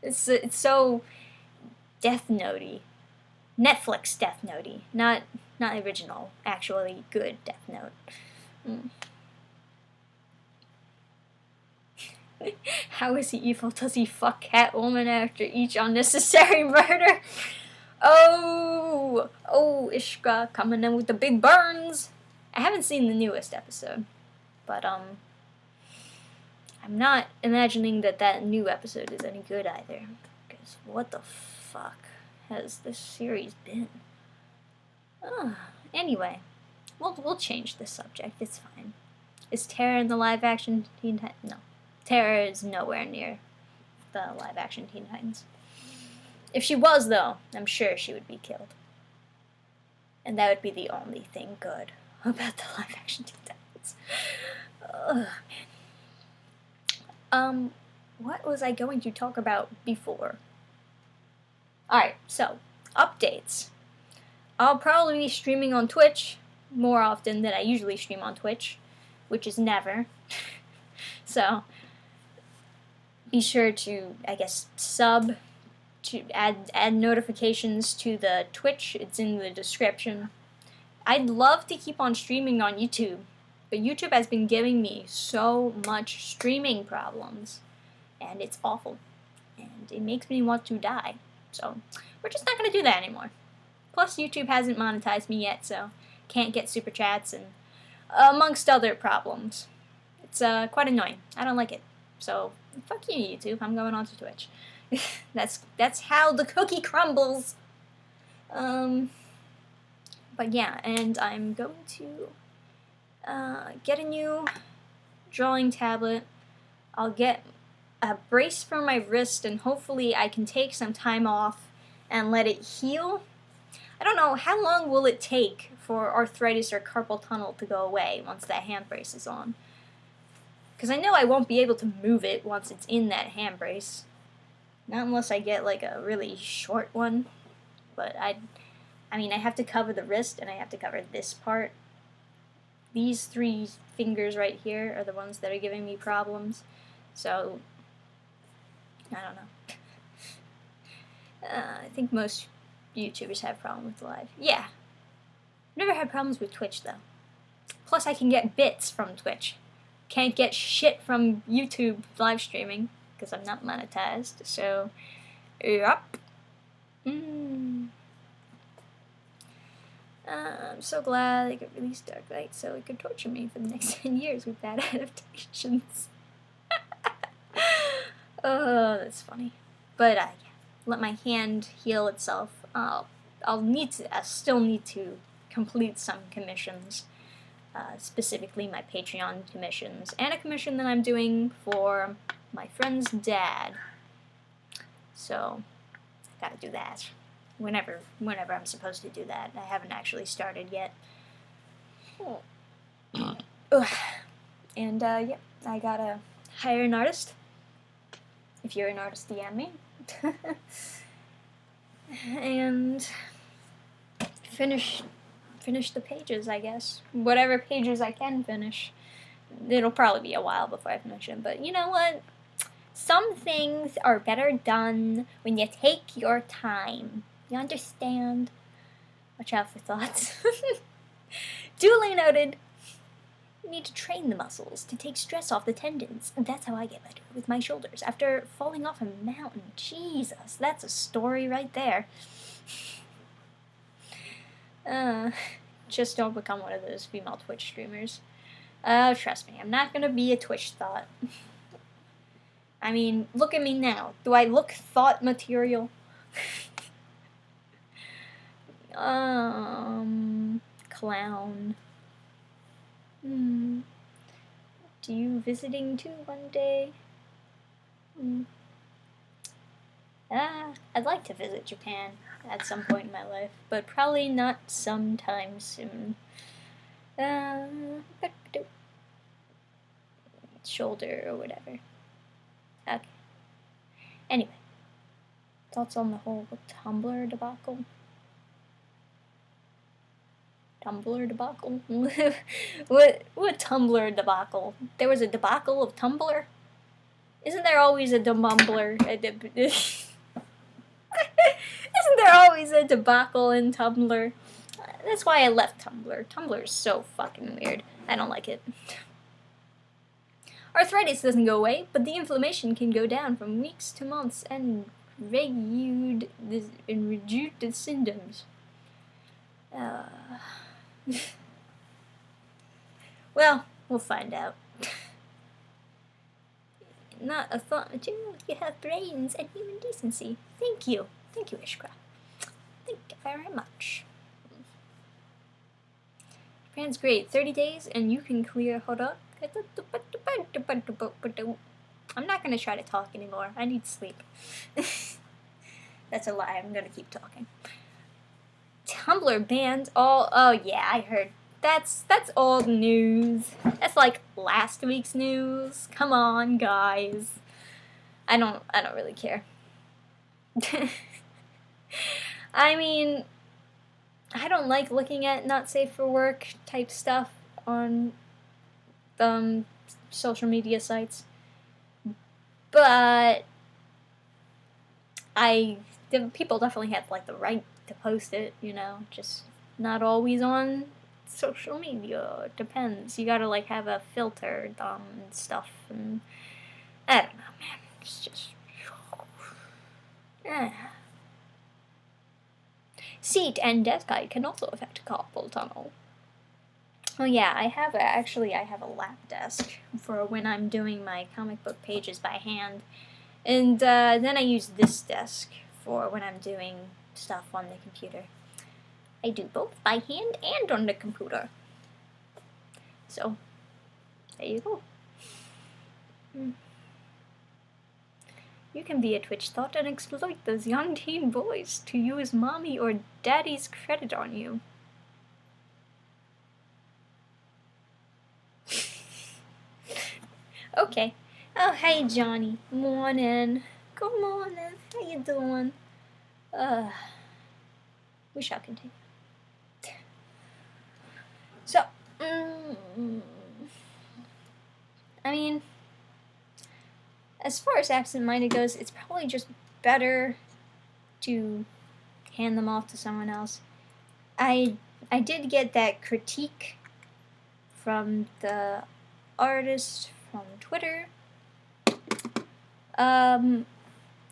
It's so Death Note-y. Netflix Death Note-y. Not original, actually good Death Note. How is he evil? Does he fuck Catwoman after each unnecessary murder? Oh, Ishka coming in with the big burns. I haven't seen the newest episode, but I'm not imagining that new episode is any good either. Because what the fuck has this series been? Anyway, we'll change the subject. It's fine. Is Tara in the live-action Teen Titans? No. Tara is nowhere near the live-action Teen Titans. If she was, though, I'm sure she would be killed. And that would be the only thing good about the live-action Teen Titans. Ugh, man. What was I going to talk about before? Alright, so, updates. I'll probably be streaming on Twitch more often than I usually stream on Twitch, which is never. So, be sure to, I guess, sub, to add notifications to the Twitch. It's in the description. I'd love to keep on streaming on YouTube, but YouTube has been giving me so much streaming problems, and it's awful, and it makes me want to die. So, we're just not going to do that anymore. Plus, YouTube hasn't monetized me yet, so can't get super chats, and amongst other problems. It's quite annoying. I don't like it. So, fuck you, YouTube. I'm going on to Twitch. That's how the cookie crumbles. But yeah, and I'm going to get a new drawing tablet. I'll get a brace for my wrist, and hopefully I can take some time off and let it heal. I don't know, how long will it take for arthritis or carpal tunnel to go away once that hand brace is on? Because I know I won't be able to move it once it's in that hand brace. Not unless I get like a really short one. But I mean, I have to cover the wrist and I have to cover this part. These 3 fingers right here are the ones that are giving me problems. So, I don't know. I think most YouTubers have problems with live. Yeah. Never had problems with Twitch, though. Plus, I can get bits from Twitch. Can't get shit from YouTube live streaming, because I'm not monetized, so, yup. I'm so glad they could release Dark Knight so it could torture me for the next 10 years with bad adaptations. Oh, that's funny. But, yeah. Let my hand heal itself. I still need to complete some commissions, specifically my Patreon commissions, and a commission that I'm doing for my friend's dad. So, I gotta do that. Whenever I'm supposed to do that. I haven't actually started yet. And, yeah, I gotta hire an artist. If you're an artist, DM me. And finish the pages, I guess. Whatever pages I can finish. It'll probably be a while before I finish them, but you know what? Some things are better done when you take your time. You understand? Watch out for thoughts. Duly noted. You need to train the muscles to take stress off the tendons. And that's how I get better with my shoulders after falling off a mountain. Jesus, that's a story right there. Just don't become one of those female Twitch streamers. Trust me, I'm not gonna be a Twitch thought. I mean, look at me now. Do I look thought material? Clown. Do you visiting too one day? I'd like to visit Japan at some point in my life, but probably not sometime soon. Shoulder or whatever. Okay. Anyway, thoughts on the whole Tumblr debacle? Tumblr debacle? What Tumblr debacle? There was a debacle of Tumblr? Isn't there always a demumbler? Isn't there always a debacle in Tumblr? That's why I left Tumblr. Tumblr is so fucking weird. I don't like it. Arthritis doesn't go away, but the inflammation can go down from weeks to months and reduce the symptoms. Well, we'll find out. Not a thought material. You have brains and human decency. Thank you. Thank you, Ishka. Thank you very much. Japan's great. 30 days and you can clear. Hold up. I'm not going to try to talk anymore. I need sleep. That's a lie. I'm going to keep talking. Tumblr banned all. Oh yeah, I heard. That's old news. That's like last week's news. Come on, guys. I don't really care. I mean, I don't like looking at not safe for work type stuff on social media sites, but people definitely have like the right to post it, you know, just not always on social media. It depends. You gotta like have a filter and stuff, and I don't know, man. It's just seat and desk height can also affect carpal tunnel. Oh yeah, I have a lap desk for when I'm doing my comic book pages by hand, and then I use this desk for when I'm doing stuff on the computer. I do both by hand and on the computer. So, there you go. You can be a Twitch thought and exploit those young teen boys to use mommy or daddy's credit on you. Okay. Oh, hey, Johnny. Morning. Good morning. How you doing? We shall continue. So, I mean, as far as absent-minded goes, it's probably just better to hand them off to someone else. I did get that critique from the artist from Twitter.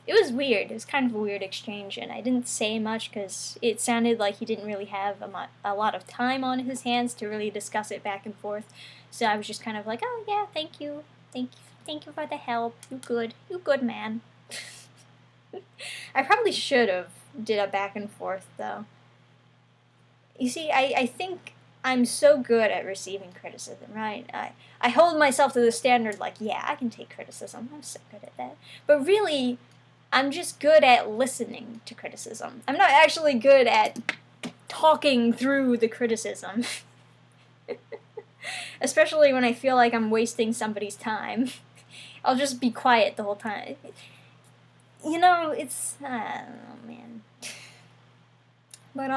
It was weird. It was kind of a weird exchange, and I didn't say much because it sounded like he didn't really have a lot of time on his hands to really discuss it back and forth. So I was just kind of like, oh yeah, thank you for the help. You good man. I probably should have did a back and forth though. You see, I think I'm so good at receiving criticism, right? I hold myself to the standard like, yeah, I can take criticism. I'm so good at that. But really, I'm just good at listening to criticism. I'm not actually good at talking through the criticism. Especially when I feel like I'm wasting somebody's time. I'll just be quiet the whole time. You know, it's... I don't know, man. But,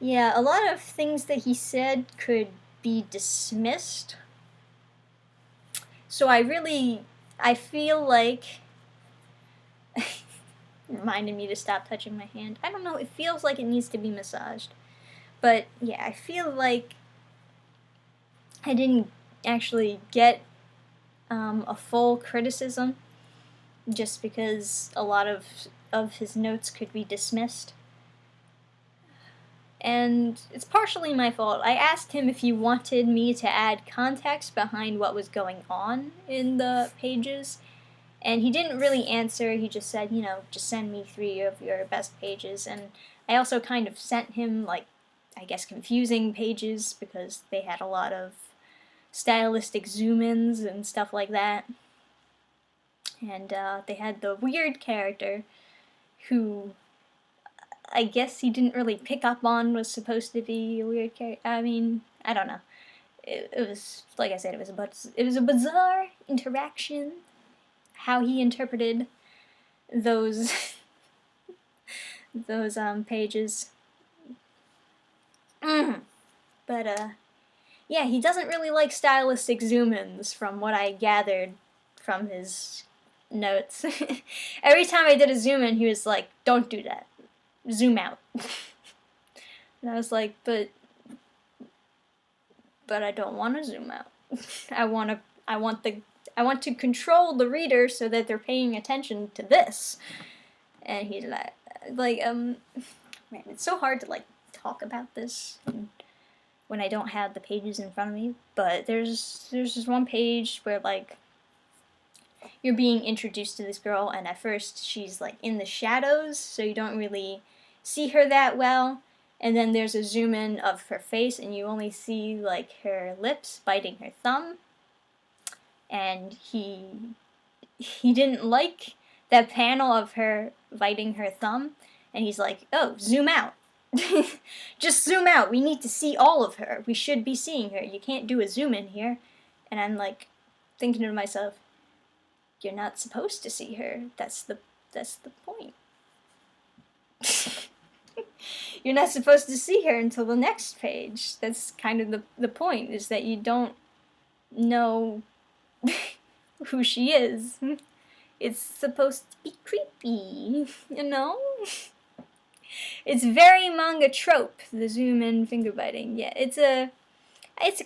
yeah, a lot of things that he said could be dismissed. So I feel like... reminded me to stop touching my hand. I don't know, it feels like it needs to be massaged. But, yeah, I feel like I didn't actually get a full criticism just because a lot of his notes could be dismissed. And it's partially my fault. I asked him if he wanted me to add context behind what was going on in the pages, and he didn't really answer. He just said, you know, just send me 3 of your best pages. And I also kind of sent him, like, I guess confusing pages because they had a lot of stylistic zoom-ins and stuff like that. And they had the weird character who I guess he didn't really pick up on was supposed to be a weird character. I mean, I don't know. It was, like I said, it was a bizarre interaction. How he interpreted those pages. But, yeah, he doesn't really like stylistic zoom-ins from what I gathered from his notes. Every time I did a zoom-in, he was like, don't do that. Zoom out. And I was like, but I don't want to zoom out. I want to control the reader so that they're paying attention to this. And he's man, it's so hard to like talk about this when I don't have the pages in front of me. But there's this one page where like you're being introduced to this girl, and at first she's like in the shadows, so you don't really see her that well. And then there's a zoom in of her face, and you only see like her lips biting her thumb. And he didn't like that panel of her biting her thumb, and he's like, oh, zoom out. Just zoom out. We need to see all of her. We should be seeing her. You can't do a zoom in here. And I'm like thinking to myself, you're not supposed to see her. That's the point. You're not supposed to see her until the next page. That's kind of the point, is that you don't know who she is. It's supposed to be creepy, you know? It's very manga trope, the zoom in finger biting. Yeah, it's a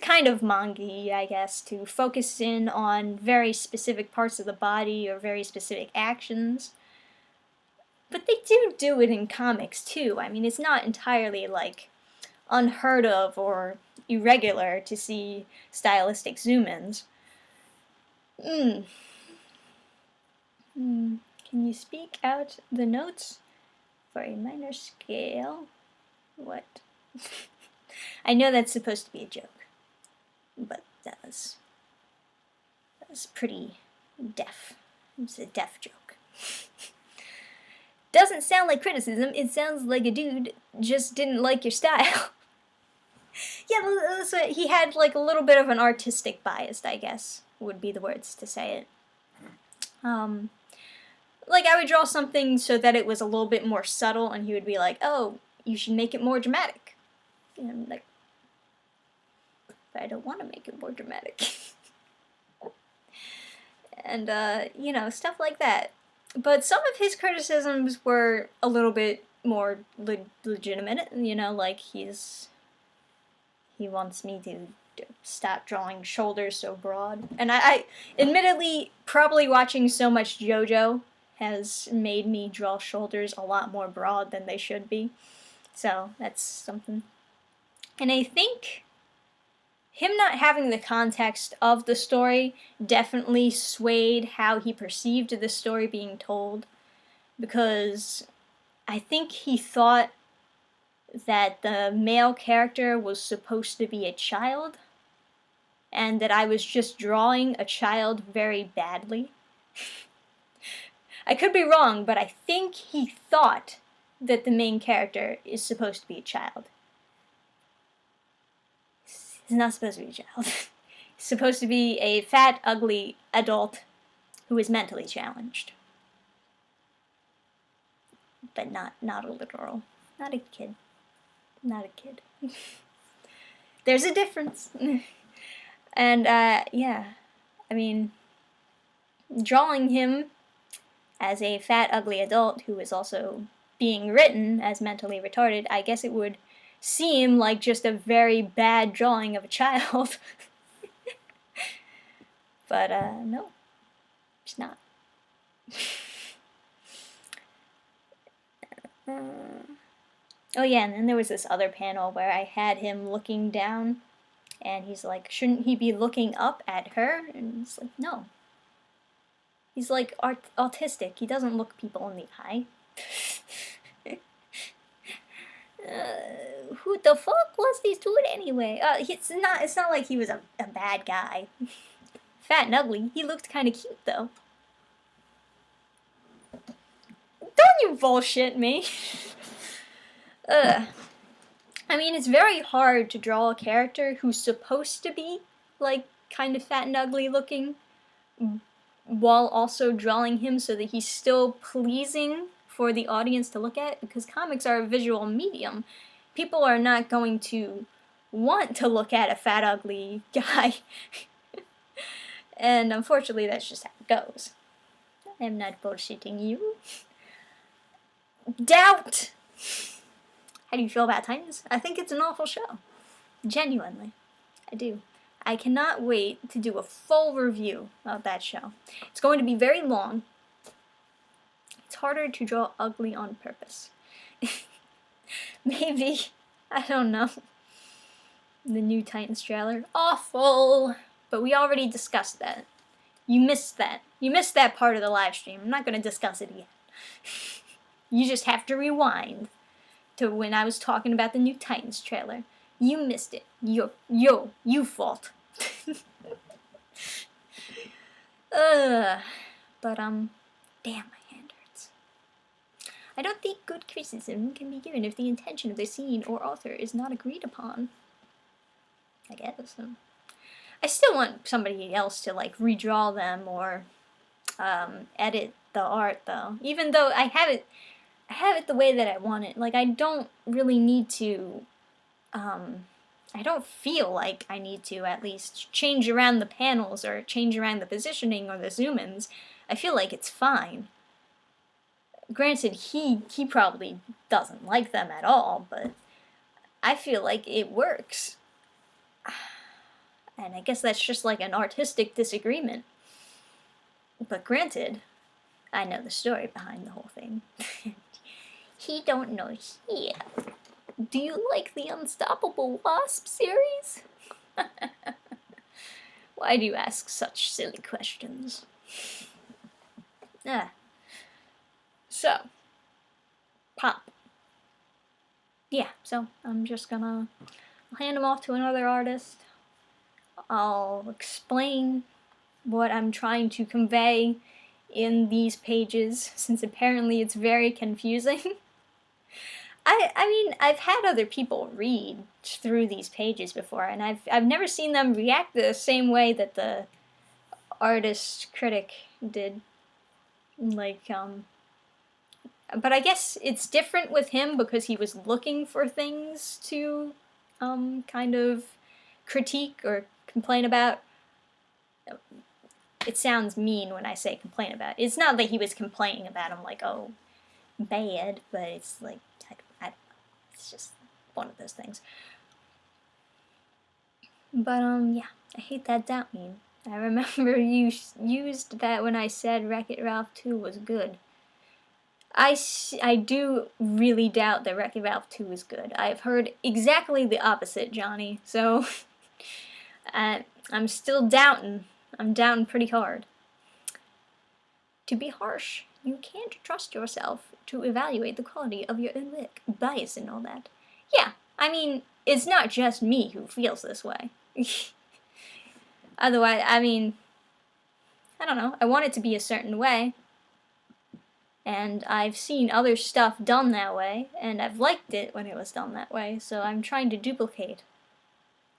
kind of manga, I guess, to focus in on very specific parts of the body or very specific actions. But they do it in comics too. I mean, it's not entirely like unheard of or irregular to see stylistic zoom-ins. Can you speak out the notes for a minor scale? What? I know that's supposed to be a joke, but that was pretty deaf. It's a deaf joke. Doesn't sound like criticism, it sounds like a dude just didn't like your style. Yeah, so he had like a little bit of an artistic bias, I guess, would be the words to say it. Like I would draw something so that it was a little bit more subtle, and he would be like, oh, you should make it more dramatic. And I'm like, but I don't want to make it more dramatic. And, you know, stuff like that. But some of his criticisms were a little bit more legitimate, you know, like he wants me to stop drawing shoulders so broad. And I admittedly, probably watching so much JoJo has made me draw shoulders a lot more broad than they should be. So that's something. And I think him not having the context of the story definitely swayed how he perceived the story being told, because I think he thought that the male character was supposed to be a child, and that I was just drawing a child very badly. I could be wrong, but I think he thought that the main character is supposed to be a child. He's not supposed to be a child. He's supposed to be a fat, ugly adult who is mentally challenged. But not a literal. Not a kid. Not a kid. There's a difference. And, yeah. I mean, drawing him as a fat, ugly adult who is also being written as mentally retarded, I guess it would seem like just a very bad drawing of a child. But, no. It's not. Oh yeah, and then there was this other panel where I had him looking down, and he's like, shouldn't he be looking up at her? And it's like, no. He's like autistic. He doesn't look people in the eye. Who the fuck was this dude anyway? It's not like he was a bad guy. Fat and ugly. He looked kind of cute though. Don't you bullshit me. I mean, it's very hard to draw a character who's supposed to be like kind of fat and ugly looking, while also drawing him so that he's still pleasing for the audience to look at, because comics are a visual medium. people are not going to want to look at a fat, ugly guy. And unfortunately, that's just how it goes. I'm not bullshitting you. Doubt! How do you feel about Titans? I think it's an awful show. Genuinely. I do. I cannot wait to do a full review of that show. It's going to be very long. It's harder to draw ugly on purpose. Maybe. I don't know. The new Titans trailer. Awful! But we already discussed that. You missed that. You missed that part of the live stream. I'm not going to discuss it again. You just have to rewind to when I was talking about the new Titans trailer. You missed it. You fault. But damn, my hand hurts. I don't think good criticism can be given if the intention of the scene or author is not agreed upon. I guess. I still want somebody else to like redraw them or edit the art though. Even though I have it the way that I want it. Like I don't really need to. I don't feel like I need to at least change around the panels or change around the positioning or the zoom-ins. I feel like it's fine. Granted, he probably doesn't like them at all, but I feel like it works. And I guess that's just like an artistic disagreement. But granted, I know the story behind the whole thing. He don't know here. Do you like the Unstoppable Wasp series? Why do you ask such silly questions? So, Pop. Yeah, so I'm just gonna hand them off to another artist. I'll explain what I'm trying to convey in these pages, since apparently it's very confusing. I mean, I've had other people read through these pages before, and I've never seen them react the same way that the artist critic did. Like, but I guess it's different with him because he was looking for things to, kind of critique or complain about. It sounds mean when I say complain about. It's not that he was complaining about him like, oh, bad, but it's like, it's just one of those things. But, yeah, I hate that doubt meme. I remember you used that when I said Wreck-It Ralph 2 was good. I do really doubt that Wreck-It Ralph 2 is good. I've heard exactly the opposite, Johnny, so I'm still doubting. I'm doubting pretty hard. To be harsh, you can't trust yourself to evaluate the quality of your own work, bias and all that. Yeah, I mean, it's not just me who feels this way. Otherwise, I mean, I don't know, I want it to be a certain way. And I've seen other stuff done that way, and I've liked it when it was done that way, so I'm trying to duplicate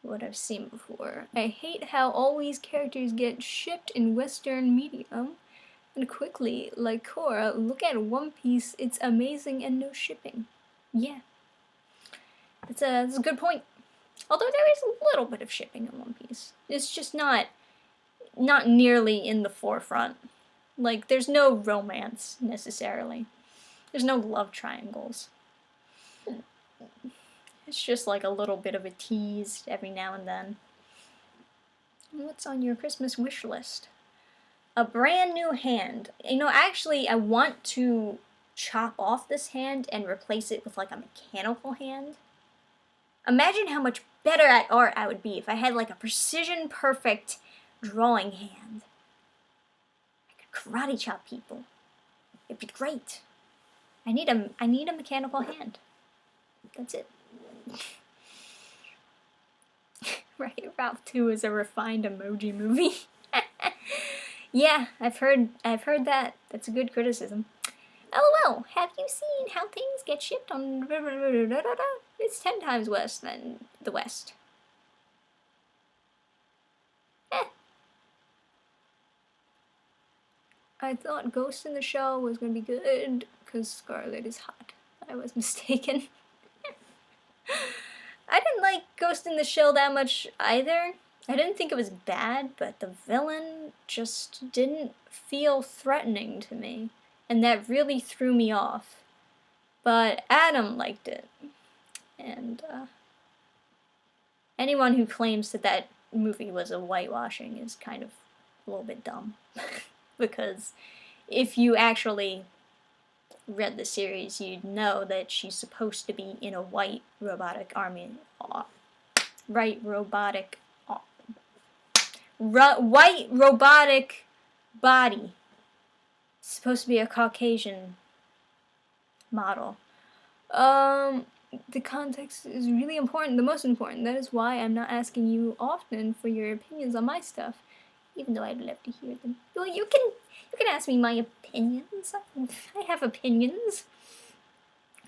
what I've seen before. I hate how always characters get shipped in Western medium. And quickly, like Korra, look at One Piece, it's amazing and no shipping. Yeah. That's a good point. Although there is a little bit of shipping in One Piece. It's just not nearly in the forefront. Like, there's no romance, necessarily. There's no love triangles. It's just like a little bit of a tease every now and then. What's on your Christmas wish list? A brand new hand. You know, actually, I want to chop off this hand and replace it with like a mechanical hand. Imagine how much better at art I would be if I had like a precision perfect drawing hand. I could karate chop people. It'd be great. I need a mechanical hand. That's it. Wreck-It Ralph 2 is a refined emoji movie. Yeah, I've heard that. That's a good criticism. LOL, have you seen how things get shipped on... It's 10 times worse than the West. I thought Ghost in the Shell was gonna be good, because Scarlet is hot. I was mistaken. I didn't like Ghost in the Shell that much either. I didn't think it was bad, but the villain just didn't feel threatening to me, and that really threw me off. But Adam liked it, and anyone who claims that that movie was a whitewashing is kind of a little bit dumb. Because if you actually read the series, you'd know that she's supposed to be in a white robotic army. White robotic body. It's supposed to be a Caucasian model. The context is really important, the most important. That is why I'm not asking you often for your opinions on my stuff, even though I'd love to hear them. Well, you can ask me my opinions. I have opinions.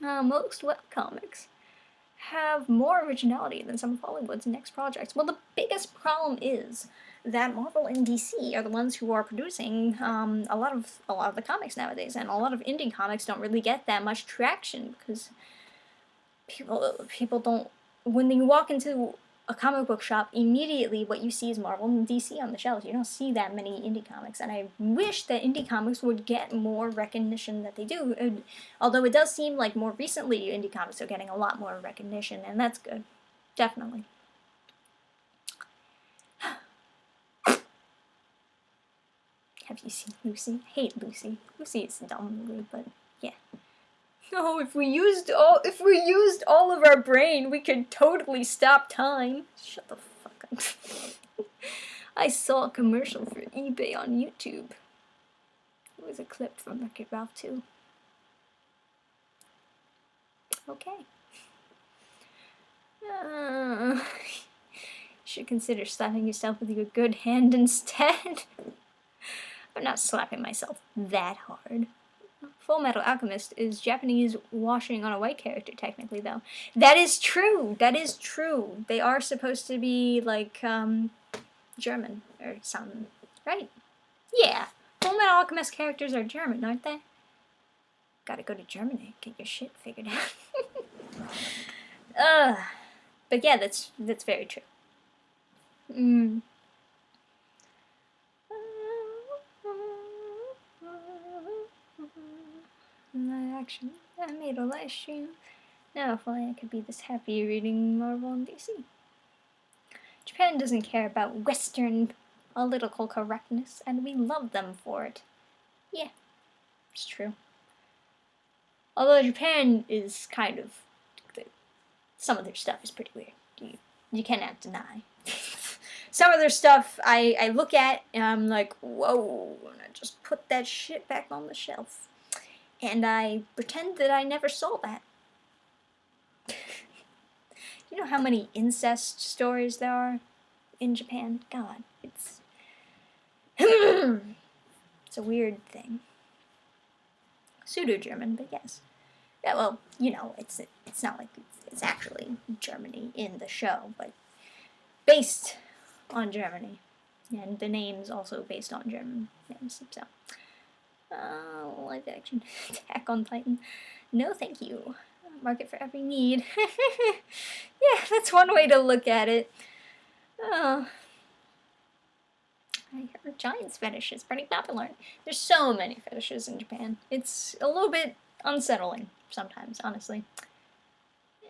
Most webcomics have more originality than some of Hollywood's next projects. Well, the biggest problem is that Marvel and DC are the ones who are producing a lot of the comics nowadays, and a lot of indie comics don't really get that much traction because people don't. When you walk into a comic book shop, immediately what you see is Marvel and DC on the shelves. You don't see that many indie comics, and I wish that indie comics would get more recognition that they do. Although it does seem like more recently indie comics are getting a lot more recognition, and that's good. Definitely. Have you seen Lucy? I hate Lucy. Lucy is a dumb movie, but yeah. No, if we used all of our brain, we could totally stop time. Shut the fuck up. I saw a commercial for eBay on YouTube. It was a clip from Wreck-It Ralph 2. Okay. You should consider slapping yourself with your good hand instead. I'm not slapping myself that hard. Full Metal Alchemist is Japanese washing on a white character, technically, though. That is true! That is true! They are supposed to be, like, German, or something. Right? Yeah. Full Metal Alchemist characters are German, aren't they? Gotta go to Germany, get your shit figured out. But yeah, that's very true. Action. I made a live stream. Now, if only I could be this happy reading Marvel and DC. Japan doesn't care about Western political correctness, and we love them for it. Yeah, it's true. Although Japan is kind of... some of their stuff is pretty weird. You cannot deny. Some of their stuff I look at and I'm like, whoa, and I just put that shit back on the shelf. And I pretend that I never saw that. You know how many incest stories there are in Japan? God, it's... it's a weird thing. Pseudo-German, but yes. Yeah, well, you know, it's not like it's actually Germany in the show, but based on Germany. And the name's also based on German names, so... live action Attack on Titan. No, thank you. Market for every need. Yeah, that's one way to look at it. I heard Giants fetish is pretty popular. There's so many fetishes in Japan. It's a little bit unsettling sometimes, honestly.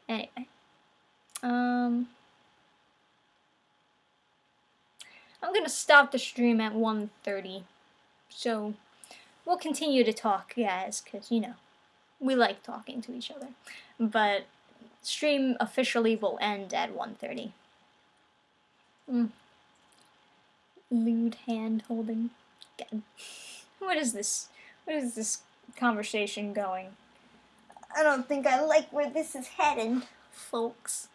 Anyway. I'm gonna stop the stream at 1:30. So... we'll continue to talk, guys, because, you know, we like talking to each other. But stream officially will end at 1:30. Lewd hand holding. God. What is this? What is this conversation going? I don't think I like where this is heading, folks.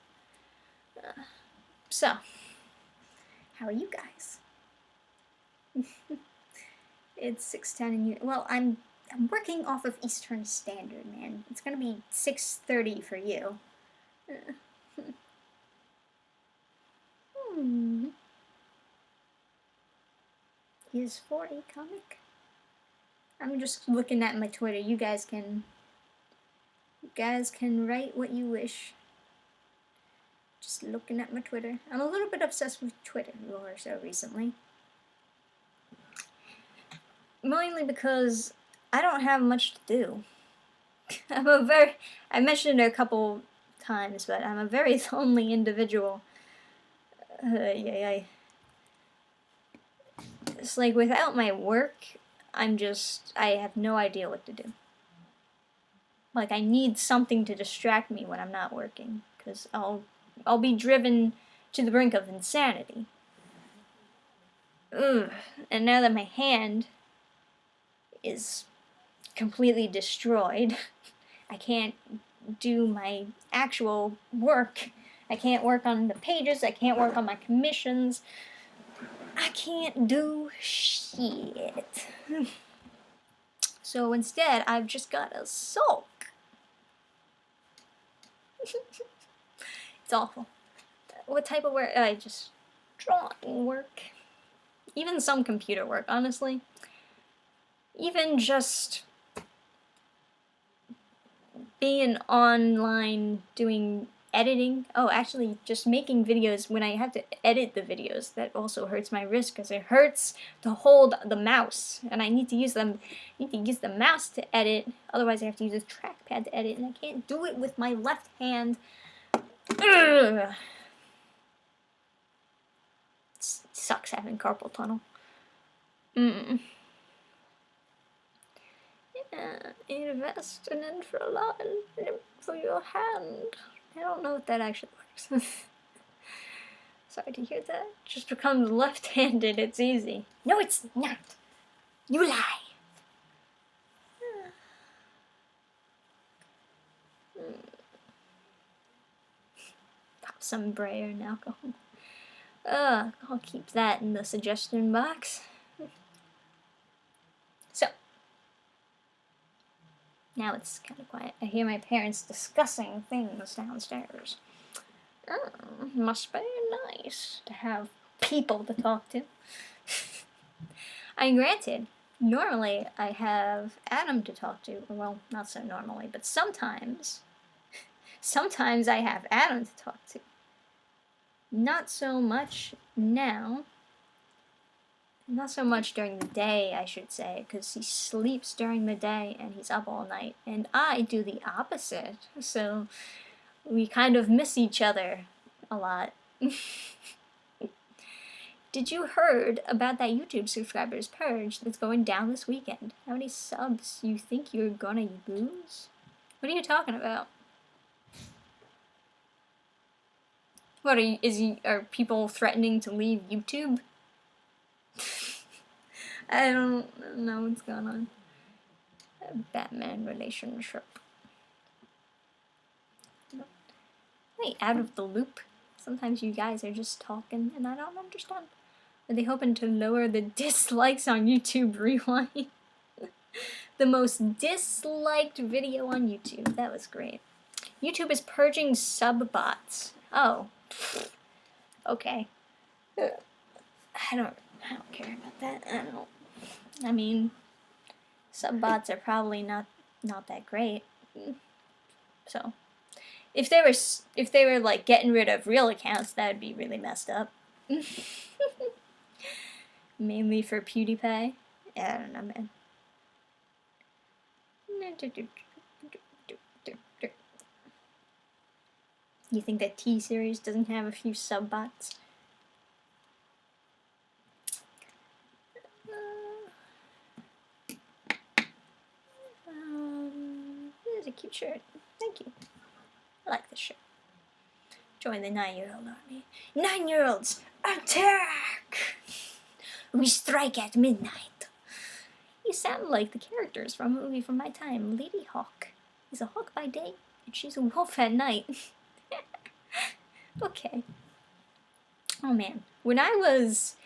So, how are you guys? It's 6:10 and you... well, I'm working off of Eastern Standard, man. It's gonna be 6:30 for you. Is for a comic? I'm just looking at my Twitter. You guys can write what you wish. Just looking at my Twitter. I'm a little bit obsessed with Twitter more so recently. Mainly because I don't have much to do. I mentioned it a couple times, but I'm a very lonely individual. It's like without my work, I have no idea what to do. Like I need something to distract me when I'm not working, because I'll be driven to the brink of insanity. Ugh. And now that my hand is completely destroyed, I can't do my actual work. I can't work on the pages, I can't work on my commissions. I can't do shit. So instead, I've just gotta sulk. It's awful. What type of work? Just drawing work. Even some computer work, honestly. Even just being online doing editing. Oh, actually, just making videos when I have to edit the videos. That also hurts my wrist because it hurts to hold the mouse, and I need to use the mouse to edit. Otherwise, I have to use a trackpad to edit, and I can't do it with my left hand. Ugh. It sucks having carpal tunnel. Invest an infraline for your hand. I don't know if that actually works. Sorry to hear that. Just becomes left-handed, it's easy. No, it's not. You lie. Pop some Brayer and alcohol. I'll keep that in the suggestion box. So, now it's kind of quiet. I hear my parents discussing things downstairs. Must be nice to have people to talk to. Granted, normally I have Adam to talk to. Well, not so normally, but sometimes I have Adam to talk to. Not so much now. Not so much during the day, I should say, because he sleeps during the day and he's up all night. And I do the opposite, so we kind of miss each other a lot. Did you heard about that YouTube subscribers purge that's going down this weekend? How many subs you think you're gonna lose? What are you talking about? What are people threatening to leave YouTube? I don't know what's going on. A Batman relationship. Wait, out of the loop? Sometimes you guys are just talking and I don't understand. Are they hoping to lower the dislikes on YouTube Rewind? The most disliked video on YouTube. That was great. YouTube is purging sub bots. Oh. Okay. I don't care about that. I mean, sub bots are probably not that great. So, if they were like getting rid of real accounts, that would be really messed up. Mainly for PewDiePie. Yeah, I don't know, man. You think that T-Series doesn't have a few sub bots? This is a cute shirt. Thank you. I like this shirt. Join the 9-year-old army. 9-year-olds, attack! We strike at midnight. You sound like the characters from a movie from my time, Lady Hawk. He's a hawk by day, and she's a wolf at night. Okay. Oh man. When I was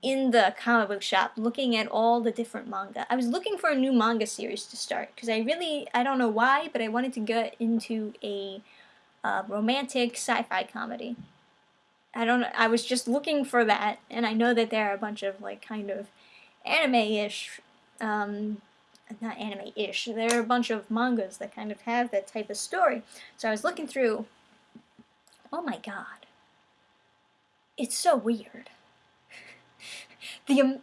in the comic book shop looking at all the different manga, I was looking for a new manga series to start, because I don't know why, but I wanted to get into a romantic sci-fi comedy. I was just looking for that, and I know that there are a bunch of like kind of anime-ish, not anime-ish, there are a bunch of mangas that kind of have that type of story. So I was looking through Oh my god. It's so weird. The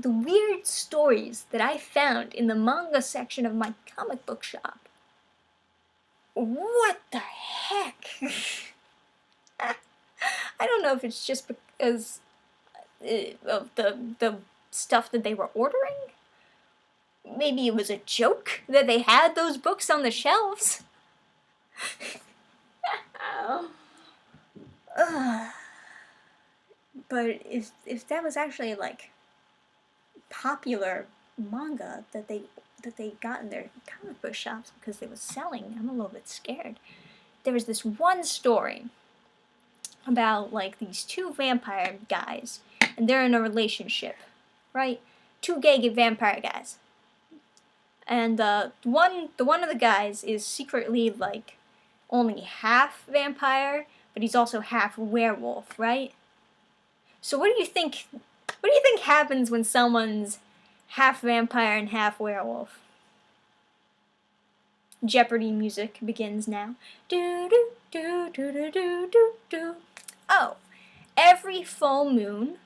weird stories that I found in the manga section of my comic book shop. What the heck? I don't know if it's just because of the stuff that they were ordering. Maybe it was a joke that they had those books on the shelves. But if that was actually like popular manga that they got in their comic book shops because they was selling, I'm a little bit scared. There was this one story about like these two vampire guys, and they're in a relationship, right? Two gay vampire guys, and one of the guys is secretly like only half vampire, but he's also half werewolf, right? So what do you think? What do you think happens when someone's half vampire and half werewolf? Jeopardy music begins now. Do do do do do do do do. Oh, every full moon,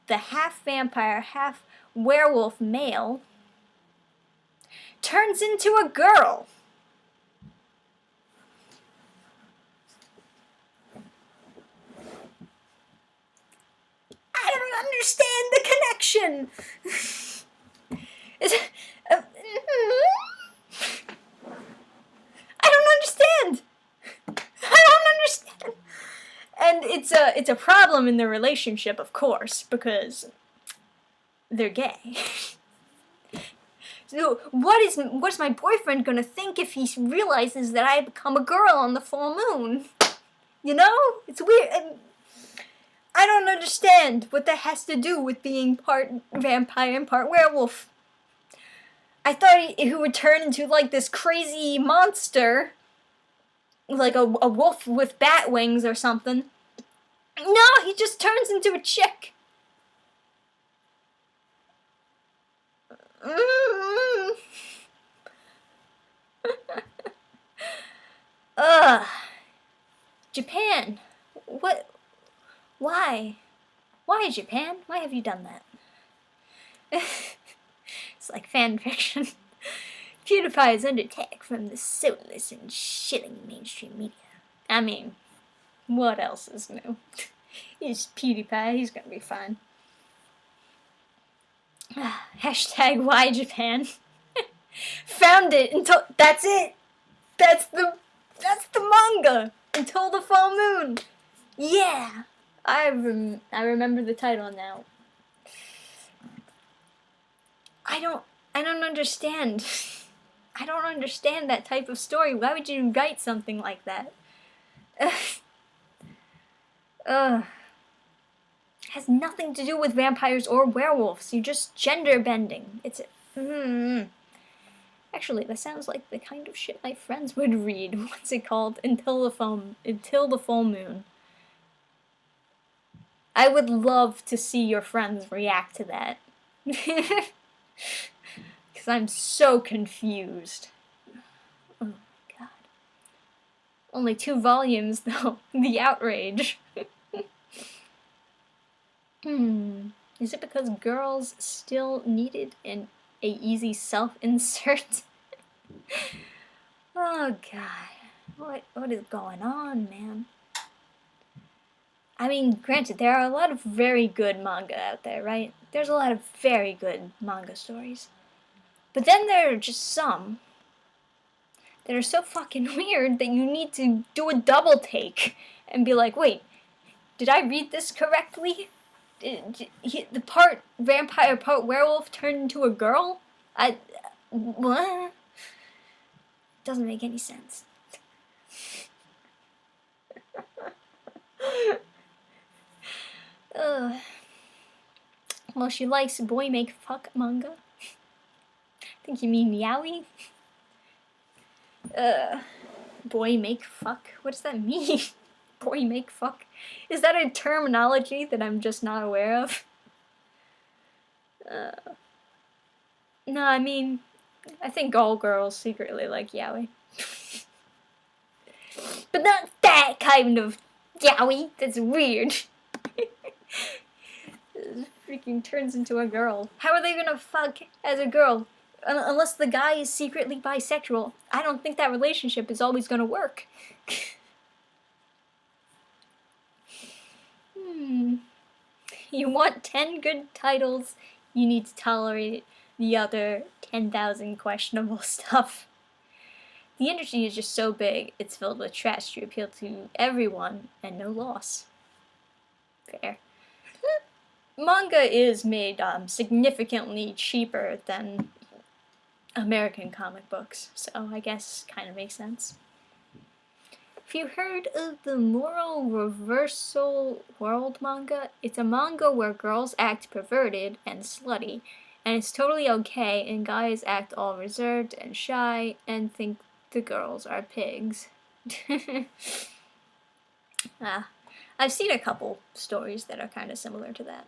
the half vampire, half werewolf male turns into a girl. I don't understand the connection. I don't understand. I don't understand. And it's a problem in their relationship, of course, because they're gay. So what's my boyfriend gonna think if he realizes that I become a girl on the full moon? You know? It's weird. I don't understand what that has to do with being part vampire and part werewolf. I thought he would turn into like this crazy monster, like a wolf with bat wings or something. No, he just turns into a chick. Ugh. Japan. What? Why? Why, Japan? Why have you done that? It's like fan fiction. PewDiePie is under attack from the soulless and shilling mainstream media. I mean, what else is new? He's PewDiePie, he's gonna be fine. Hashtag why Japan. Found it until that's it. That's the manga until the full moon. Yeah, I remember the title now. I don't understand. I don't understand that type of story. Why would you write something like that? Has nothing to do with vampires or werewolves. You're just gender bending. It's Actually, that sounds like the kind of shit my friends would read. What's it called? Until the full moon. I would love to see your friends react to that. Because I'm so confused. Oh, God. Only 2 volumes, though. The outrage. Is it because girls still needed a easy self-insert? Oh, God. What is going on, man? I mean, granted, there are a lot of very good manga out there, right? There's a lot of very good manga stories. But then there are just some that are so fucking weird that you need to do a double take and be like, wait, did I read this correctly? Did the part vampire, part werewolf turned into a girl? What? Doesn't make any sense. Well, she likes boy make fuck manga. I think you mean meowie. Boy make fuck? What does that mean? Boy make fuck? Is that a terminology that I'm just not aware of? No, I mean, I think all girls secretly like yaoi. But not that kind of yaoi. That's weird. It freaking turns into a girl. How are they gonna fuck as a girl? Unless the guy is secretly bisexual. I don't think that relationship is always gonna work. You want 10 good titles, you need to tolerate the other 10,000 questionable stuff. The industry is just so big, it's filled with trash to appeal to everyone and no loss. Fair. Manga is made significantly cheaper than American comic books, so I guess kind of makes sense. If you heard of the Moral Reversal World manga, it's a manga where girls act perverted and slutty, and it's totally okay, and guys act all reserved and shy and think the girls are pigs. I've seen a couple stories that are kind of similar to that.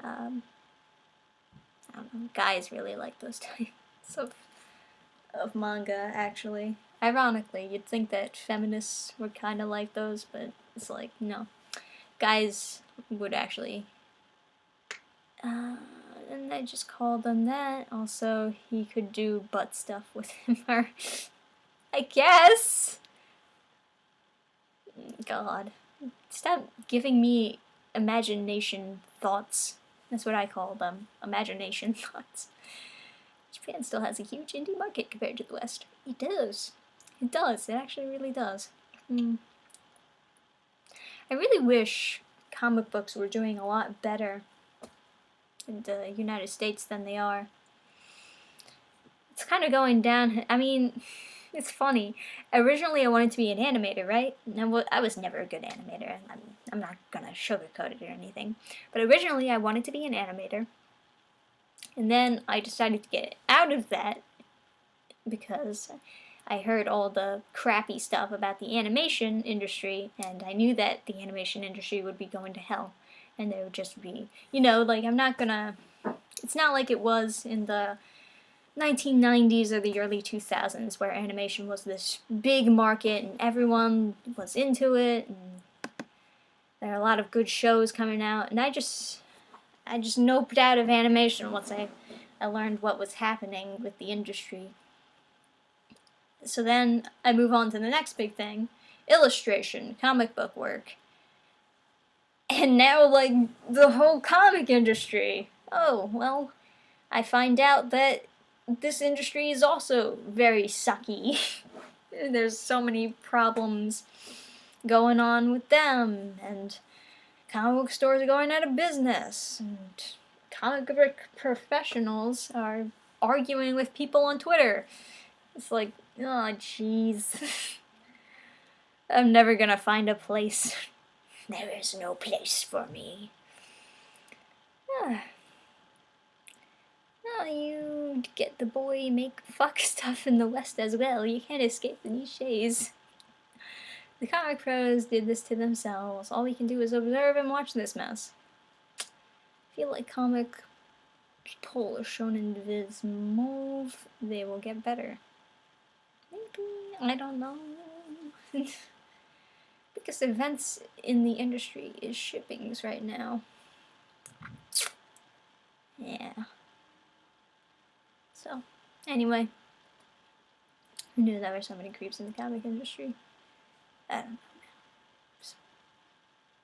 I don't know, guys really like those types of manga, actually. Ironically, you'd think that feminists would kind of like those, but it's like, no. Guys would actually... and I just called them that. Also, he could do butt stuff with him, or... I guess! God. Stop giving me imagination thoughts. That's what I call them. Imagination thoughts. Japan still has a huge indie market compared to the West. It does. It does. It actually really does. I really wish comic books were doing a lot better in the United States than they are. It's kind of going down. I mean, it's funny. Originally, I wanted to be an animator, right? Now, I was never a good animator. I'm not gonna sugarcoat it or anything. But originally, I wanted to be an animator. And then I decided to get out of that because I heard all the crappy stuff about the animation industry, and I knew that the animation industry would be going to hell. And there would just be, you know, like, I'm not gonna... It's not like it was in the 1990s or the early 2000s where animation was this big market and everyone was into it, and there are a lot of good shows coming out, and I just noped out of animation once I learned what was happening with the industry. So then I move on to the next big thing, illustration, comic book work. And now, like, the whole comic industry. Oh, well, I find out that this industry is also very sucky. There's so many problems going on with them, and comic book stores are going out of business, and comic book professionals are arguing with people on Twitter. It's like, oh, jeez. I'm never gonna find a place. There is no place for me. Well, you get the boy make fuck stuff in the West as well. You can't escape the niches. The comic pros did this to themselves. All we can do is observe and watch this mess. I feel like comic pull a shonen viz move, they will get better. Maybe, I don't know. Biggest events in the industry is shippings right now. Yeah. So, anyway. Who knew there were so many creeps in the comic industry? I don't know.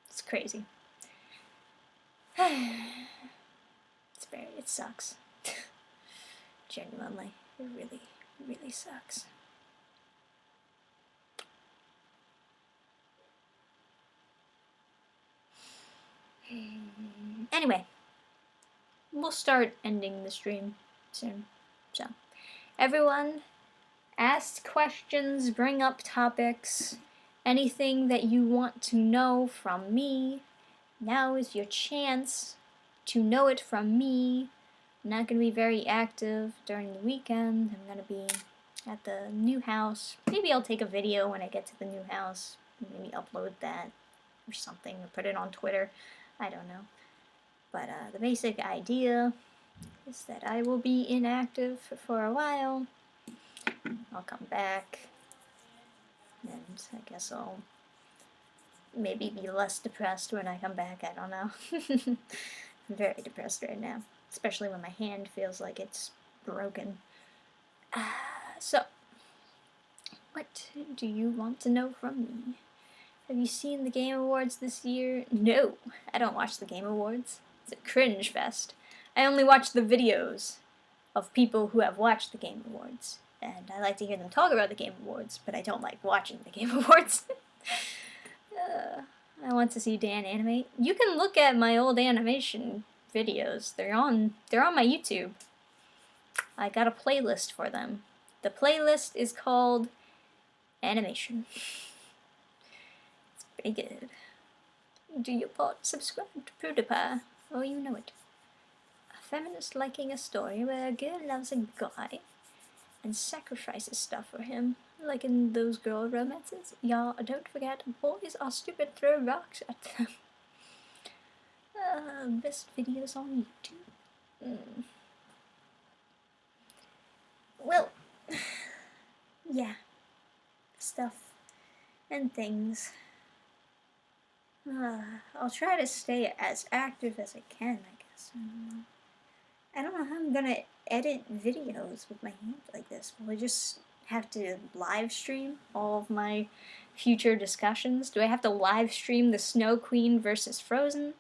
It's crazy. It sucks. Genuinely. It really, really sucks. Anyway, we'll start ending the stream soon. So, everyone, ask questions, bring up topics, anything that you want to know from me. Now is your chance to know it from me. I'm not going to be very active during the weekend. I'm going to be at the new house. Maybe I'll take a video when I get to the new house. Maybe upload that or something, or put it on Twitter. I don't know. But the basic idea is that I will be inactive for a while. I'll come back. and I guess I'll maybe be less depressed when I come back. I don't know. I'm very depressed right now, especially when my hand feels like it's broken. So, what do you want to know from me? Have you seen the Game Awards this year? No, I don't watch the Game Awards. It's a cringe fest. I only watch the videos of people who have watched the Game Awards. And I like to hear them talk about the Game Awards, but I don't like watching the Game Awards. I want to see Dan animate. You can look at my old animation videos. They're on my YouTube. I got a playlist for them. The playlist is called Animation. It's pretty good. Do you subscribe to PewDiePie? Oh, you know it. A feminist liking a story where a girl loves a guy and sacrifices stuff for him, like in those girl romances. Y'all, don't forget, boys are stupid, throw rocks at them. Best videos on YouTube. Well, yeah, stuff and things. I'll try to stay as active as I can, I guess. I don't know how I'm gonna edit videos with my hand like this. Will I just have to live stream all of my future discussions? Do I have to live stream the Snow Queen versus Frozen?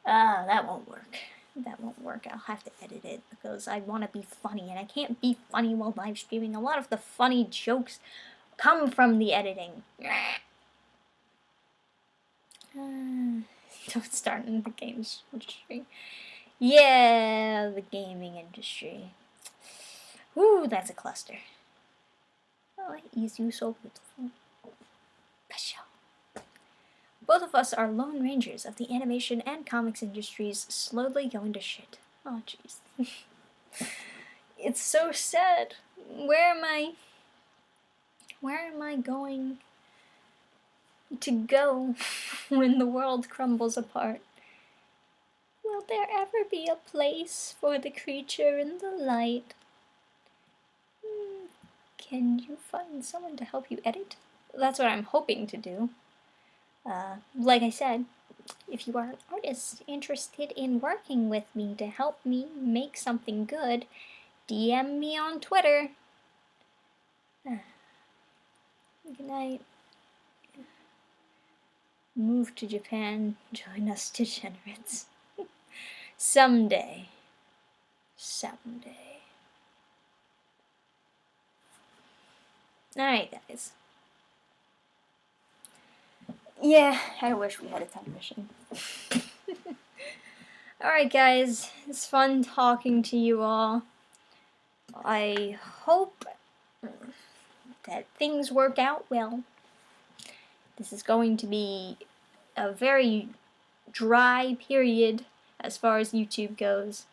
That won't work. That won't work. I'll have to edit it because I want to be funny, and I can't be funny while live streaming. A lot of the funny jokes come from the editing. Don't start in the games industry. Yeah, the gaming industry. Ooh, that's a cluster. Oh, is you so beautiful. Both of us are lone rangers of the animation and comics industries slowly going to shit. Oh, jeez. It's so sad. Where am I going to go when the world crumbles apart? Will there ever be a place for the creature in the light? Can you find someone to help you edit? That's what I'm hoping to do. Like I said, if you are an artist interested in working with me to help me make something good, DM me on Twitter. Good night. Move to Japan, join us degenerates. Someday. Alright, guys. Yeah, I wish we had a time machine. Alright, guys. It's fun talking to you all. I hope that things work out well. This is going to be a very dry period as far as YouTube goes.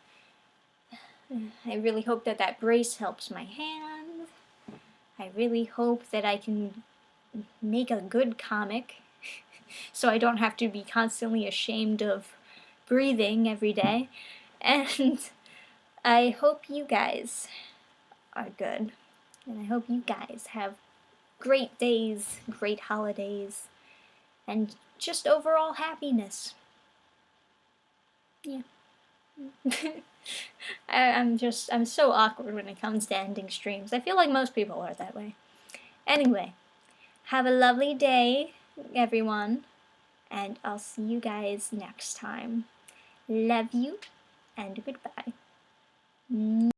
I really hope that that brace helps my hand. I really hope that I can make a good comic so I don't have to be constantly ashamed of breathing every day. And I hope you guys are good. And I hope you guys have great days, great holidays, and just overall happiness. Yeah. I'm so awkward when it comes to ending streams. I feel like most people are that way. Anyway, have a lovely day, everyone, and I'll see you guys next time. Love you, and goodbye.